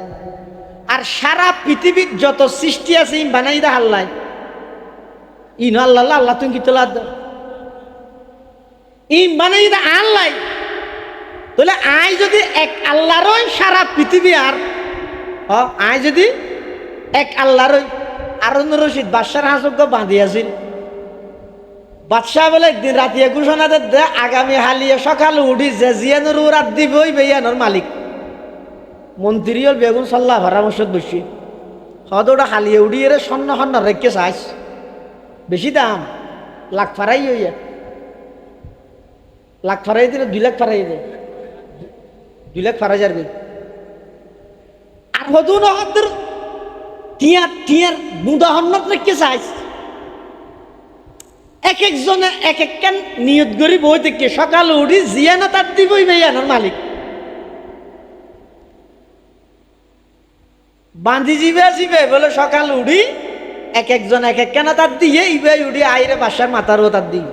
আর সারা পৃথিবীর যত সৃষ্টি আছে ই বানাই দে আল্লাহ ই ন আল্লাহ আল্লাহ তুমি কি তোলা ই বানাই দে আল্লাহ তাহলে আয় যদি এক আল্লাহরই সারা পৃথিবী আর আয় যদি এক আল্লাহরই আরুন রশিদ বাদশার হাসুক বাঁধিয়াছিল বাদশাহ বলে একদিন রাতিয়ে ঘোষণা দে আগামী হালিয়ে সকালে উঠি যে জিয়ানোর রাত দিবই বেয়ানোর মালিক মন্ত্রী হল বেগুন সাল্লাহ পরামর্শত বসি হয়তো ওটা হালিয়ে উড়িয়ে রে সন্ন সন্ন রেখে চাইস বেশি দাম লাখ ফারাই হইয়া লাখ ফারাই দিলে 2 লাখ ফারাই দে 2 লাখ ফারাই যাবে আর হতো না হতর টিয়ার বুদা হন্নত রেখে চাইস এক একজনে এক এক কান নিয়ত করি বই থেকে সকালে উঠি জিয়ানা তার দিবই বেয়ানোর মালিক বাঁধি জিবে বলে সকাল উঠি এক একজন এক এক কানা তার দিয়ে ইবে উঠি আইরে বাসার মাথারও তার দিয়ে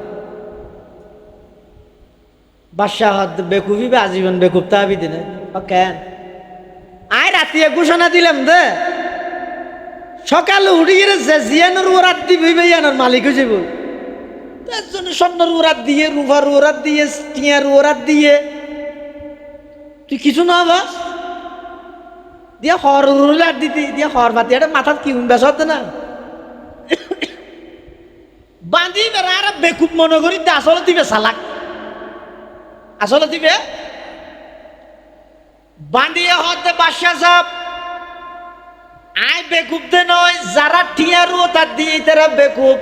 বাদশাহ বেকুবি বা আজীবন বেকুব তাবি দিনে কেন আয় রাতিয়ে ঘোষণা দিলাম দে সকালে উঠিয়ে যে জিয়ানোর ওরাত দিবি বেয়ানোর মালিক হয়ে যাবো তার জন্য স্বর্ণর ওরাত দিয়ে রুভার ওরাত দিয়ে টিয়ার ওরাত দিয়ে তুই কিছু না বাস দিয়া হর উড়াত দিতি দিয়া হর বাতি এটা মাথার কি বেশ হতে না বাঁধি বেড়া আর বেকুব মনে করি আসলে দিবে সালাক আসলে দিবে বাঁধিয়ে হতে বাদশাহ সাহেব আয় বেকুব দে নয় যারা টিয়ারু তার দিয়ে তারা বেকুব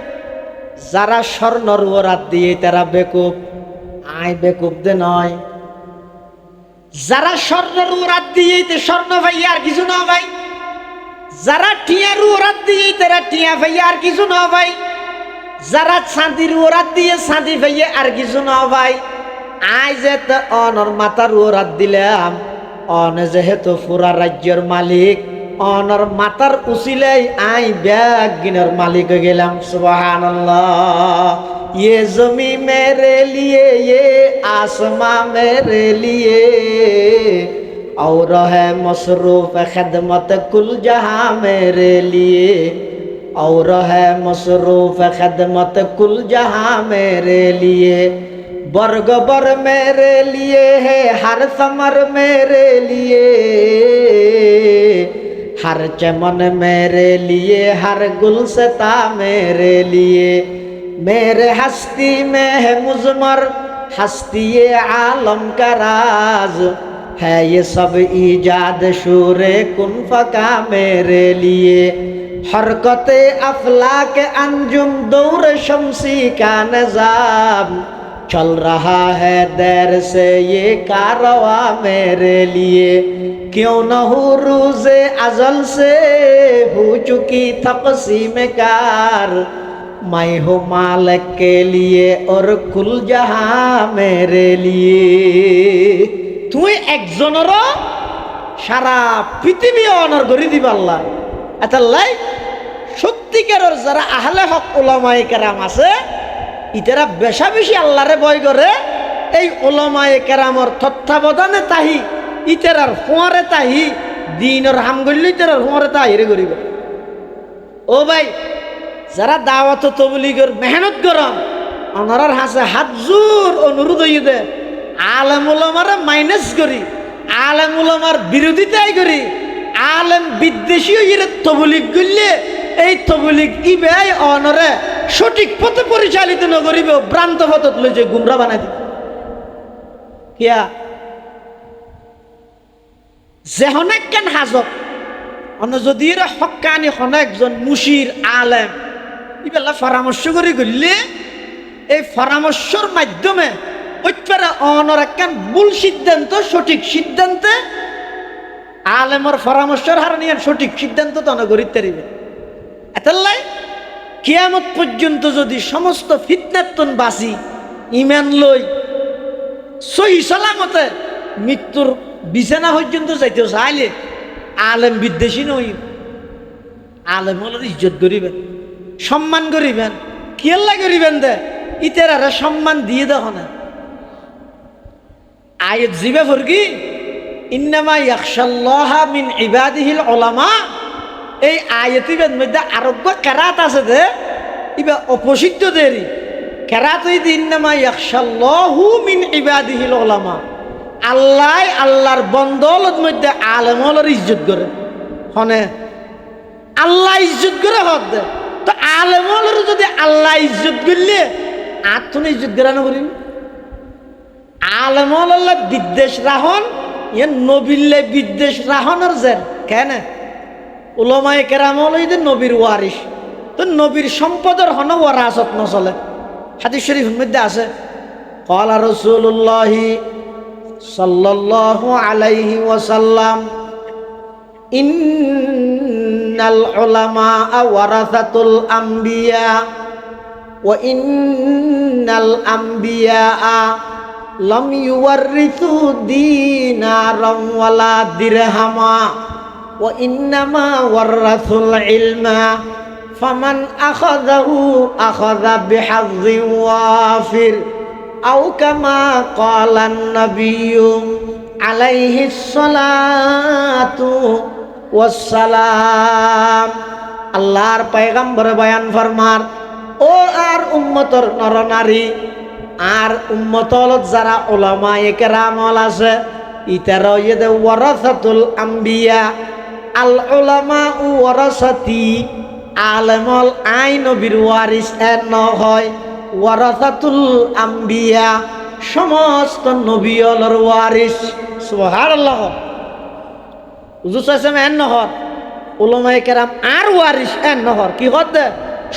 যারা স্বর্ণর ওরাত দিয়ে তারা বেকুব আয় বেকুব দে নয় যারা স্বর্ণর ওরাত দিয়ে স্বর্ণ ভাই আর কিছু না ভাই যারা টিয়ারু ওরাত দিয়ে তারা টিয়া ভাই আর কিছু না ভাই যারা চাঁদির ওরাত দিয়ে চাঁদি ভাই আর কিছু না ভাই আয় যে অনর মাতার ওরাত দিলাম অন যেহেতু পুরা রাজ্যের মালিক অনর মাতার উসিলাই আই ব্যাগ গিনার মালিক হয়ে গেলাম সুবহানাল্লাহ ये जमी मेरे लिए ये आसमां मेरे लिए और है मसरूफ खिदमत कुल जहां मेरे लिए और है मसरूफ खिदमत कुल जहां मेरे लिए बर्ग बर मेरे लिए है हर समर मेरे लिए हर चमन मेरे लिए हर गुलसता मेरे लिए मेरे हस्ती में है मुजमर हस्ती आलम का राज है ये सब ईजाद शूरे कुन फका मेरे लिए हरकत अफलाक अंजुम दौर शमसी का निजाम चल रहा है देर से ये कारवा मेरे लिए क्यों न हो रोज़े अजल से हो चुकी तक़सीम कार मैं हूँ मालिक के लिए और कुल जहां मेरे लिए তুই একজনেরও সারা পৃথিবী অনার করে দিবা আল্লাহ এতাল্লাই সত্যিকারের যারা আহলে হক উলামায়ে কেরাম আছে ইতারা বেশা বেশি আল্লাহরে ভয় করে এই উলামায়ে কেরামর তত্ত্বাবধানে তাহি ইতারার ফোয়ারে তাহি দিনের হাম গল্লি ইতারার ফোয়ারে তাহিরে করিব ও ভাই যারা দাওয়াত তবলিগের মেহনত করম অনারার হাসে হাত জোর অনুরোধ হইয়ে দে আলেম ওলামারে মাইনাস করি, আলেম ওলামার বিরোধিতাই করি, আলেম বিদ্বেষী হইয়ে তবলিগ করলে এই তবলিগ ইবাই অনরে সঠিক পথে পরিচালিত ন করিব, ভ্রান্ত পথত লই যে গুমরা বানাই দিব। কিয়া যে হনেক কেন হাজক অন্য যদি এরা হকানি হনেকজন মুশির আলেম ইবেলা পরামর্শ করে করলে এই পরামর্শের মাধ্যমে ওইটারা অনর একখান ভুল সিদ্ধান্ত সঠিক সিদ্ধান্তে আলেমর পরামর্শের হারানি সঠিক সিদ্ধান্ত তো গড়িতে পারিবে। এতাল্লাই কিয়ামত পর্যন্ত যদি সমস্ত ফিতনাতন বাঁচি ইমান লই সহি সালামতে মৃত্যুর বিছানা পর্যন্ত যাইতে চাইলে আলেম বিদ্বেষী নই, আলেম হল ইজ্জত করিবেন, সম্মান করিবেন, কিয়াল্লা করিবেন দে ইতেরারে সম্মান দিয়ে দেখ না। আয়াত জিবে ফরকি ইন্নামা ইয়াখশাল্লাহা মিন ইবাদিহিল উলামা, এই আয়াতিবের মধ্যে আরোগ্য কেরাত আছে দে ইবা অপসিদ্ধ দেরি কেরাত হইতে ইন্নামা ইয়াখশাল্লাহু মিন ইবাদিহিল উলামা, আল্লাহ আল্লাহর বন্দৌলত মধ্যে আলেমলের ইজ্জত করে হনে আল্লাহ ইজ্জত করে হদ দে। তো আলেমলের যদি আল্লাহ ইজ্জত করলে আর তুমি ইজ্জত করে না করিম আলেমল্লাহ বিদ্বেষ রাহন ইয়ে নবীল্লে বিদ্বেষ রাহনের জের কেন উলামায়ে কেরাম হলো নবীর ওয়ারিস, তো নবীর সম্পদের হন ওয়ারাসত নচলে। হাদিস শরীফের মধ্যে আছে ক্বালা রাসূলুল্লাহি সাল্লাল্লাহু আলাইহি ওয়াসাল্লাম ইন্নাল উলামা ওয়ারাসাতুল আমবিয়া ওয়া ইন্নাল আমবিয়া লাম ইউওয়ারিসু দীনারাম ওয়ালা দিরহামা ওয়া ইন্নামা ওয়ারাসুল ইলমা ফামান আখাযাহু আখাযা বিহায্যিন ওয়াফির আও কামা ক্বালান নাবিয়্যু আলাইহিস সালাতু ওয়াস সালাম। আল্লাহর পয়গম্বর বয়ান ফরমার ও আর উম্মতর নরনারী আর উম্মতলত যারা উলামায়ে কেরাম আছে ইতারা ইদে ওয়ারাসাতুল আম্বিয়া আল উলামা ওয়ারাসাতি আলেমল আই নবীর ওয়ারিস ন হয় ওয়ারাসাতুল আম্বিয়া সমস্ত নবীলর ওয়ারিস। সুবহানাল্লাহ হুজুর সাল্লাল্লাহু আলাইহি নহর উলামায়ে কেরাম আর ওয়ারিস নহর কি হতে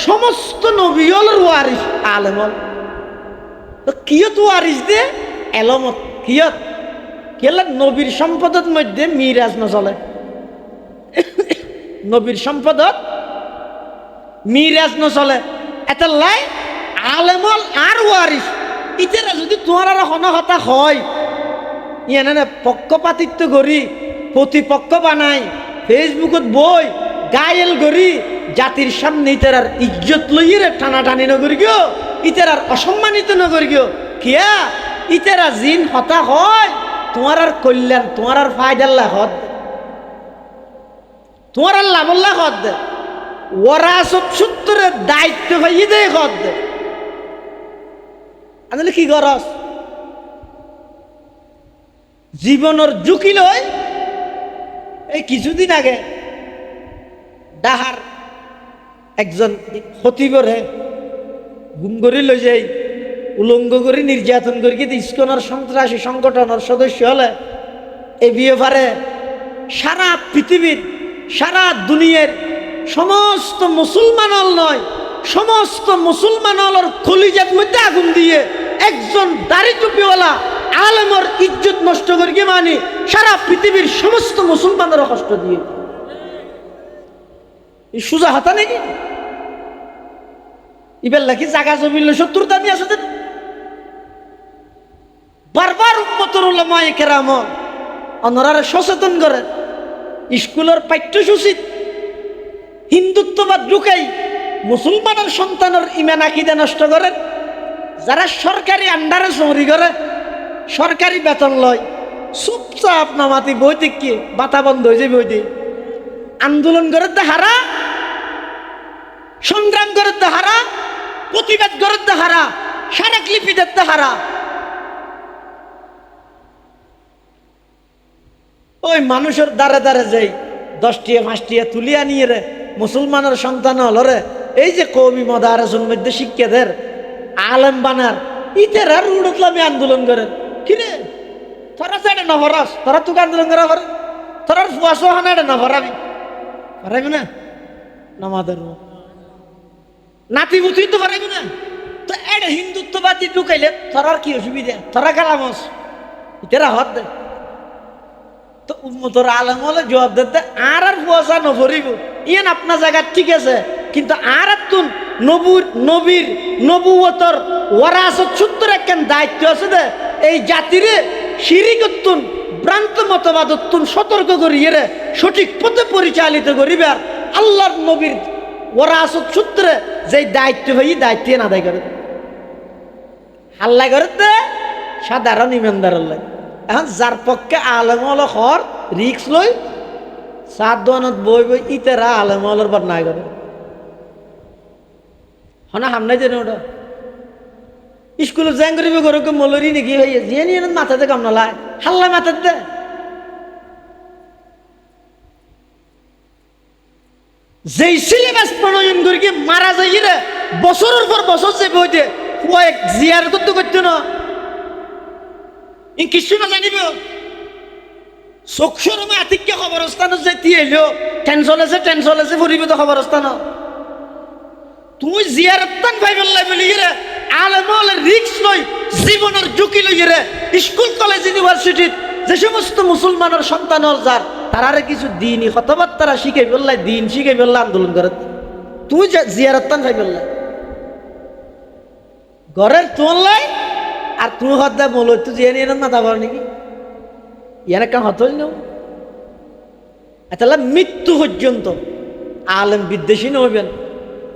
সমস্ত নবীলর ওয়ারিস আলেমল। তো কিয়ত ওয়ারিস দে এলমত কিয়ত কেলা নবীর সম্পদের মধ্যে মিরাজ নচলে, নবীর সম্পদত মিরাজ নচলে। এটা লাই আলেমল আর ওয়ারিস ইতারা যদি তোমার আর হনহতা হয় ইয়ানে পক্ষপাতিত্ব করি প্রতিপক্ষ বানাই ফেসবুকত বই গায়েল করি জাতির সামনে ইতারার ইজ্জত লইয়ে টানাটানি নগরি গিও ইতারার অসম্মানিত নগরি গিও কিয়া ইতারা জিন হতা হয় তোমার আর কল্যাণ তোমার আর ফায়দাল্লাহ হদ তোমার আর লাভল্লাহ হদ দে ওরাসত সূত্রের দায়িত্ব পাইয়ে দেয় হদ দে আসলে কি গরস জীবনের ঝুঁকি লয়। এই কিছুদিন আগে ডাহার একজন খতিবরে গুম করে লই যাই উলঙ্গ করে নির্যাতন করি কিন্তু ইস্কনের সন্ত্রাসী সংগঠনের সদস্য হলে এই বিয়েভারে সারা পৃথিবীর সারা দুনিয়ার সমস্ত মুসলমানল নয় সমস্ত মুসলমানলর কলিজার মধ্যে আগুন দিয়ে একজন দাড়ি টুপিওয়ালা আলেমর ইজ্জত নষ্ট করি মানে সারা পৃথিবীর সমস্ত মুসলমানের কষ্ট দিয়ে এই সুজা হাতা নাকি ইবেল নাকি জাগা জমিল শত্রুতা নিয়ে আসে বারবার উম্মতের উলামায়ে কেরাম অনরারে সচেতন করে স্কুলের পাঠ্যসূচিত হিন্দুত্ববাদ ঢুকাই মুসলমানের সন্তানের ইমান আকিদা নষ্ট করে, যারা সরকারি আন্ডারে চৌরি করে সরকারি বেতন লয় চুপচাপ নামাতি বই দেখি বাতা বন্ধ হয়ে যায় বই দিয়ে আন্দোলন করে হারা সংগ্রাম করে হারা প্রতিবাদ করে হারা স্মারকলিপি দেখতে হারা। ওই মানুষের দ্বারে দ্বারে যাই 10 টিয়া 5 টিয়া তুলিয়া নিয়ে রে মুসলমানের সন্তান হল রে এই যে কৌমি মাদ্রাসার মধ্যে শিক্ষাদের আলেম বানার ইতেরা রুড়তলামি আন্দোলন করে কিরে তোরা তো এটা নভরাস, তোরা তোকে আন্দোলন করা পারে, তোরা ফুয়াশো হানা এটা নভরাবি পারাবি না নামাদের নাতি বুতুই তো পারাবি না। তো এটা হিন্দুত্ববাদী ঢুকাইলে তোরার কি অসুবিধা, তোরা গালামস ইতেরা হত দে। তো উম্মতর আলেম হলে জবাব দিতে আর ফুয়াশা নভরিব ইয়ান আপনার জায়গা ঠিক আছে, কিন্তু আর তুন নবীর নবুয়তর ওয়ারাসত সূত্র একখান দায়িত্ব আছে দে এই জাতিরে শিরিকতুন ভ্রান্ত মতবাদতুন সতর্ক করিয়ে রে সঠিক পথে পরিচালিত করিবে। আর আল্লাহর নবীর ওয়ারাসত সূত্রে যে দায়িত্ব ভাই দায়িত্ব না আদায় করে হাল্লা করে দে সাধারণ ইমানদার আল্লাহ। এখন যার পক্ষে আলেম হলো হর রিক্স লই সাত দোয়ানত বই বই ইতেরা আলেম হলোর বদনাই করে হনা হামনাই জানি ওটা স্কুলে জ্যাং করিবে গরকে মলরি নাকি হইয়া যে নিয়ে মাথাতে কাম নলায় হাল্লা মাথাতে দে। যেই সিলেবাস প্রণয়ন করি মারা যাই রে বছরের পর বছর যে বইতে কয়েক জিয়ার করতে করতে না কিছু না জানিব চক্ষুরমে আতিক্য খবরস্থানত যেতি এলো টেনশন আছে ফুরিব তো খবরস্থান তুই জিয়ারতান ভাই বললাই বলি রে আলেমল রিক্স লই জীবনের ঝুঁকি লই রে স্কুল কলেজ ইউনিভার্সিটিত যে সমস্ত মুসলমানের সন্তান হল যার তারারে কিছু দিনই কথাবার্তা শিখে বললাই দিন শিখে বললা আন্দোলন করে তুই জিয়ারতান ভাই বললাই ঘরের তোলাই আর তুই হত্যা বলো তুই জিয়া নিয়ে মাথা ভর নাকি ইয়ার কাম হতই না। তাহলে মৃত্যু পর্যন্ত আলেম বিদ্বেষী নইবেন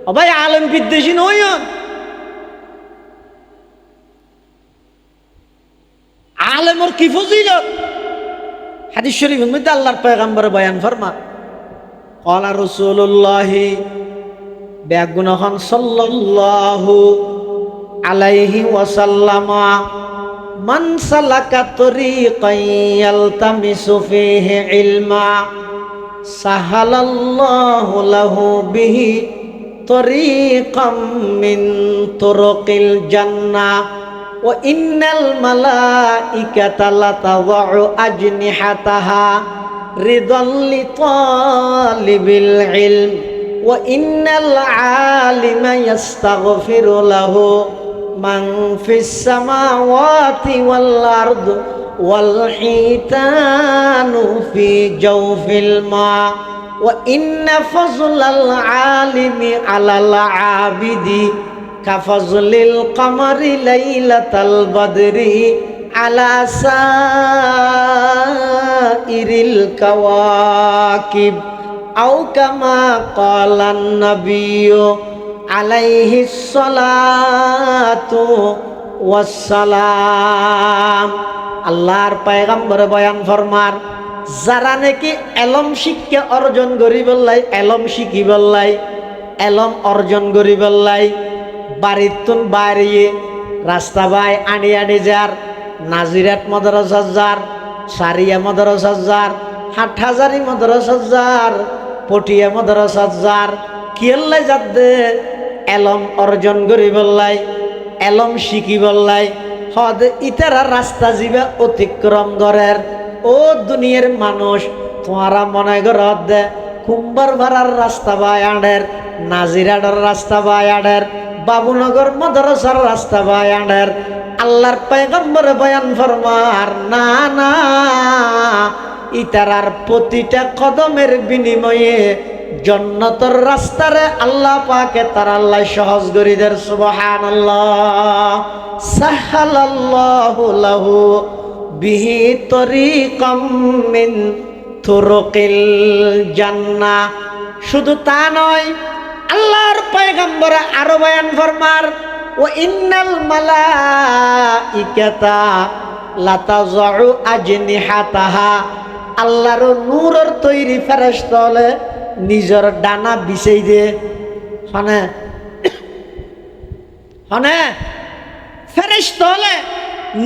ও ভাই, আলেম বিদ্বেষী নইন। আলেমর কি ফজিলত হাদিস শরীফের মধ্যে আল্লাহর পয়গম্বর বয়ান ফরমা ক্বালা রাসূলুল্লাহ বেগুনহন সাল্লাল্লাহু আলাইহি ওয়াসাল্লাম মান সালাকা তরিকান ইয়ালতামিসু ফীহি ইলমা সাহালাল্লাহু লাহু বিহি তরিকাম মিন তুরুকিল জান্নাহ ওয়া ইন্নাল মালাইকাতা লাতাযউ আজনিহাতাহা রিদাল লিতালিবিল ইলম ওয়া ইন্নাল আলিমা ইস্তাগফিরু লাহু মান ফিস সামাওয়াতি ওয়াল আরদ ওয়াল হিতানু ফি জাওফিল মা ওয়া ইন্না ফাজলাল আলিমি আলাল আবিদি কাফজলিল কমরি লাইলাতাল বদরি আলা সাইরিল কাওয়াকিব আও কামা ক্বালান নাবিয়্যু আলাইহিস সালাতু ওয়াস সালাম। আল্লাহর পয়গম্বর বয়ান ফরমার যারা নাকি এলম শিক্ষা অর্জন করি বললাই এলম শিখি বললাই এলম অর্জন করি বললাই বাড়ির তুন বাইরে রাস্তা বাই আনি আনি যার নাজিরাত মাদ্রাসা যার সারিয়া মাদ্রাসা যার হাটহাজারি মাদ্রাসা যার পটিয়া মাদ্রাসা যার কিল্লাই যাদ দে এলম অর্জন করি বললাই এলম শিখি বললাই হদ ইতারা রাস্তা জীবে অতিক্রম করের ও দুনিয়ার মানুষ তোমারা মনে করত দে কুম্বার ভাড়ার রাস্তা বাই আডের নাজিরাডের রাস্তা বাই আডের বাবুনগর মাদ্রাসার রাস্তা বাই আডের আল্লাহর পয়গম্বর বয়ান ফরমার না না ইতারার প্রতিটা কদমের বিনিময়ে জান্নাতের রাস্তারে আল্লাহ পাকে তার আল্লাহ সহজ করে দেন। সুবহানাল্লাহ। সাহালাল্লাহু লাহু বিহি তরিকাম মিন তুরুকিল জান্নাহ। শুধু তা নয়, আল্লাহর পয়গম্বর আরো বয়ান ফরমার ওয়া ইন্নাল মালাইকাতা লাতাযউ আজনিহাতাহা। আল্লাহর নূরের তৈরি ফেরেশতা হলে নিজের ডানা বিছাই দে হনে হনে ফেরেশতা হলে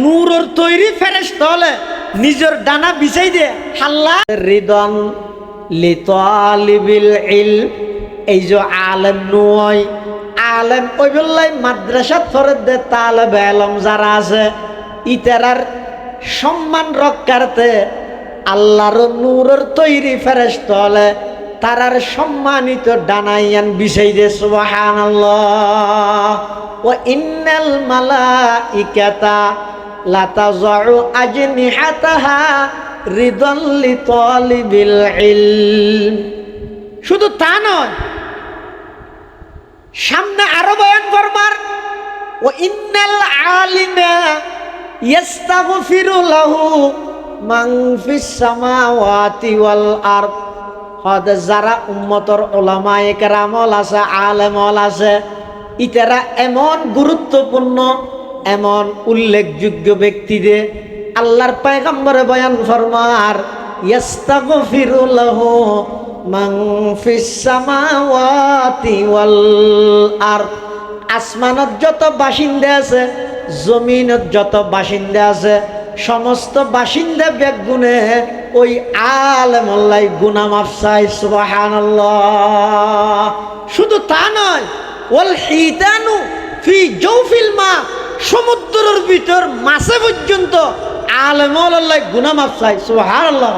নূরের তৈরি ফেরেশতা হলে নিজের ডানা বিছাই দে হাল্লা রিদন লিতালিবিল ইলম। এই যে আলেম নয়, আলেম ওই বললাই মাদ্রাসাত ফরদে তালেব ইলম যারা আছে ইতারার সম্মান রক্ষার্থে আল্লাহর নূরের তৈরি ফেরেশতা হলে তারার সম্মানিত ডানাইয়ান বিছাই দে সুবহানাল্লাহ। ওয়া ইন্নাল মালাইকাতা লাতাযউ আজনিহাতাহা রিদান লিতালিবিল ইলম। শুধু তা নয়, সামনে আরো বয়ান ফরমার ওয়া ইন্নাল আলিমা ইস্তাগফিরু লাহু মান ফিস সামাওয়াতি ওয়াল আরদ। হদ যারা উম্মতর উলামায়ে কেরাম আছে, আলেম আছে, ইতারা এমন গুরুত্বপূর্ণ এমন উল্লেখযোগ্য ব্যক্তিদের আল্লাহর পয়গম্বরে বয়ান ফরমার ইস্তাগফিরু লাহু মান ফিস সামাওয়াতি ওয়াল আরদ। আসমানত যত বাসিন্দা আছে, জমিনত যত বাসিন্দা আছে, সমস্ত বাসিন্দা বেগুনে ওই আলেম আল্লাহ গুনাহ মাফ চায় সুবহানাল্লাহ। শুধু তা নয়, ওয়াল হিতানু ফি জাওফিল মা, সমুদ্রের ভিতর মাছে পর্যন্ত আলেম আল্লাহ গুনাহ মাফ চায় সুবহানাল্লাহ।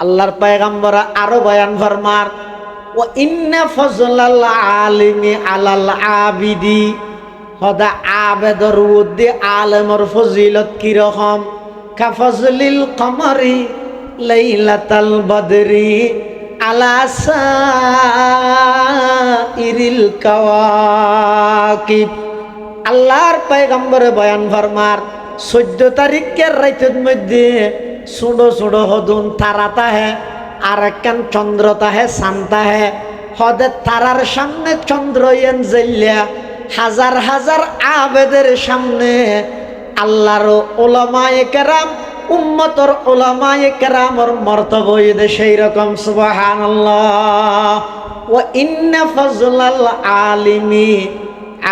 আল্লাহর পয়গম্বর আরো বয়ান ফরমার ওয়া ইন্না ফাজলাল আলিমি আলাল আবিদি। হদা আবেদর উদ্দে আলেমর ফজিলত কি রকম? কাফজলিল কমরি লাইলাতাল বদরি আলা সাইরিল কাওয়াকিব। আল্লাহর পয়গম্বরে বয়ান ফরমার 14 তারিখের রাতের মধ্যে ছোট ছোট হদুন তারাতা হ্যাঁ, আর একখান চন্দ্রতা হ্যাঁ, শান্তা হ্যাঁ। হদে তারার সামনে চন্দ্র এন জেলিয়া হাজার হাজার আবেদের সামনে আল্লাহর উলামায়ে কেরাম উম্মতর উলামায়ে কেরামর মর্তবা দে সেই রকম সুবহানাল্লাহ। ওয়া ইন্না ফাজলাল আলিমি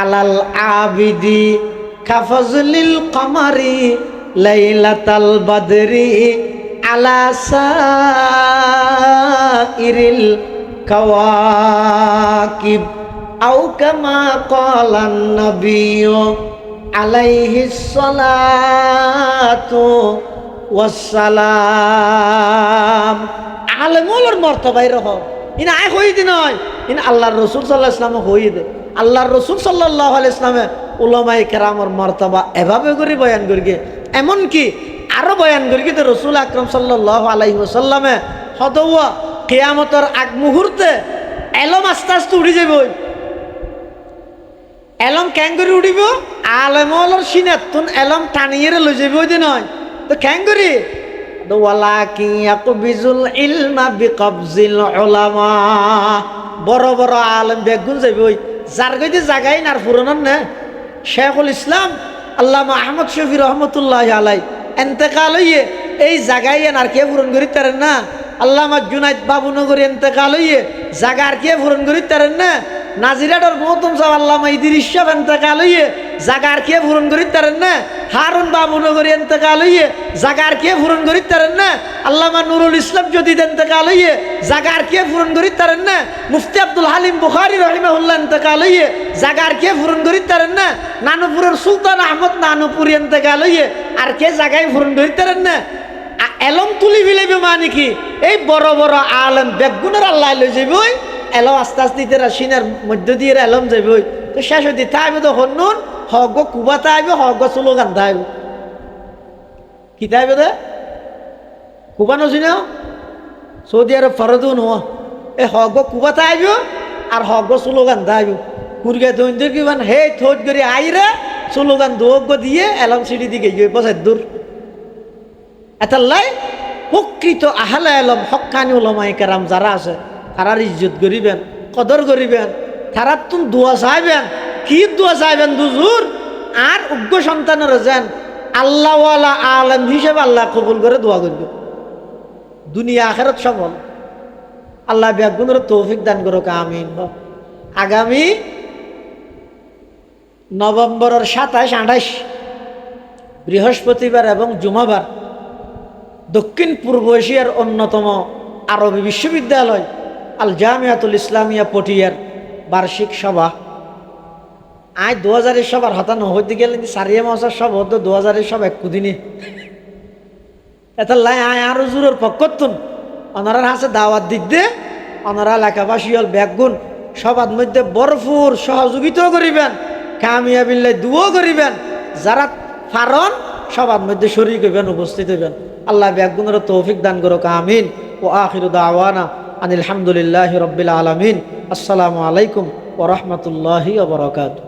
আলাল আবিদি কাফজলিল কমারি লাইলাতাল বদরি আলা সাইরিল কাওয়াকিব। আও কামা ক্বালান নবিয়্যু আলাইহিস সালাতু ওয়াস সালাম। আলেমুলের মর্তবা এরকম। ইনা আয় হই দি নয়, ইনা আল্লাহর রাসূল সাল্লাল্লাহু আলাইহি ওয়াসাল্লাম হই দে। আল্লাহর রাসূল সাল্লাল্লাহু আলাইহি ওয়াসাল্লামে উলামায়ে কেরামের মর্তবা এভাবে করে বয়ান করিগে। এমন কি আরো বয়ান করিগে তো রাসূল আকরাম সাল্লাল্লাহু আলাইহি ওয়াসাল্লামে হদওয়া কিয়ামতের আগ মুহূর্তে এলম আস্তে আস্তে উড়ি যাব। এলম কেন করে উঠিব? আলেমর সিনাত তুন এলম টানিয়ে লই যাব ওই দিন নয় তো কেন করি? ওয়ালাকিন ইয়াকবিজুল ইলমা বিকবজিল উলামা। বড় বড় আলেম বেগুন যাইব ওই যার গইতে জায়গায় নার ফুরনার না। শেখুল ইসলাম আল্লামা আহমদ শফি রহমতুল্লাহ আলাই এন্তেকাল হইয়ে এই জায়গায় আর কে পূরণ করি তারেন না। আল্লামা জুনাইদ বাবুনগরী এন্তেকাল হইয়ে জায়গা আর কে পূরণ করি তারেন না। নাজিরাডর মহতম সাহেব আল্লামা ইদ্রিস সাহেব এন্তেকাল হইয়ে জায়গা আর কে পূরণ করি তারেন না। হারুন বাবুনগরী এন্তেকাল হইয়ে জায়গা আর কে পূরণ করি তারেন না। আল্লামা নুরুল ইসলাম জদিদ এন্তেকাল হইয়ে জায়গা আর কে পূরণ করি তারেন না। মুফতি আব্দুল হালিম বুখারী রহিমাহুল্লাহ এন্তেকাল হইয়ে জায়গা আর কে পূরণ করি তারেন না। নানুপুরের সুলতান আহমদ নানুপুরি এন্তেকাল হইয়ে আর কে জায়গায় পূরণ করি তারেন না। এলম তুলি ফেলাইবে মানে কি? এই বড় বড় আলেম বেগুনের আল্লাহ লই যাইব। এলম আস্তে আস্তে সিনার মধ্য দিয়ে এলম যাইব। তো শেষ হইতে তাইবে তো হনুন হগ কুবা তাইবে হগ স্লোগান তাইব কি তাইবে দে কুবানো চিনা সৌদি আরব ফরদুন হওয়া এই হগ কুবা তাইব আর হগ স্লোগান তাইব কুরগে দৈন্দ্র কিমান হে থোট করে আইরে স্লোগান দোগ দিয়ে এলম সিঁড়ি দিকে গিয়ে বসাই দূর এতাল্লাই প্রকৃত আহলে এলম হক্কানি উলামায়ে কেরাম যারা আছে তারার ইজ্জত করিবেন, কদর করিবেন, তারার তুন দোয়া চাইবেন। কি দোয়া চাইবেন দুজুর? আর উগ্র সন্তানের যেন আল্লাহওয়ালা আলেম হিসেবে আল্লাহ কবুল করে দোয়া করবে। দুনিয়া আখেরাত সফল আল্লাহ বেগুনের তৌফিক দান করুক, আমিন। আগামী নভেম্বরের 27-28 বৃহস্পতিবার এবং জুমাবার দক্ষিণ পূর্ব এশিয়ার অন্যতম আরবি বিশ্ববিদ্যালয় আল জামিয়াতুল ইসলামিয়া পটিয়ার বার্ষিক সভা। আয় 2000-এর সবার হতানো হইতে গেলে সারিয়া মাসার সব হতো 2000-এর সব এক কুদিনে এত লাই আয় আরো জোরের পক্ষতুন ওনারার হাসে দাওয়াত দিক দে ওনারা এলাকাবাসী হল ব্যাগুন সবার মধ্যে বরফুর সহযোগিতাও করিবেন, কামিয়াবিল্লাই দুও করিবেন, যারা ফারন সবার মধ্যে শরীক হইবেন, উপস্থিত হইবেন। আল্লাহ ব্যাগুনের তৌফিক দান করুক, আমিন। ও আখিরু দাওয়ানা আনিল হামদুলিল্লাহি রাব্বিল আলামিন। আসসালামু আলাইকুম ওয়া রাহমাতুল্লাহি ওয়া বারাকাতুহু।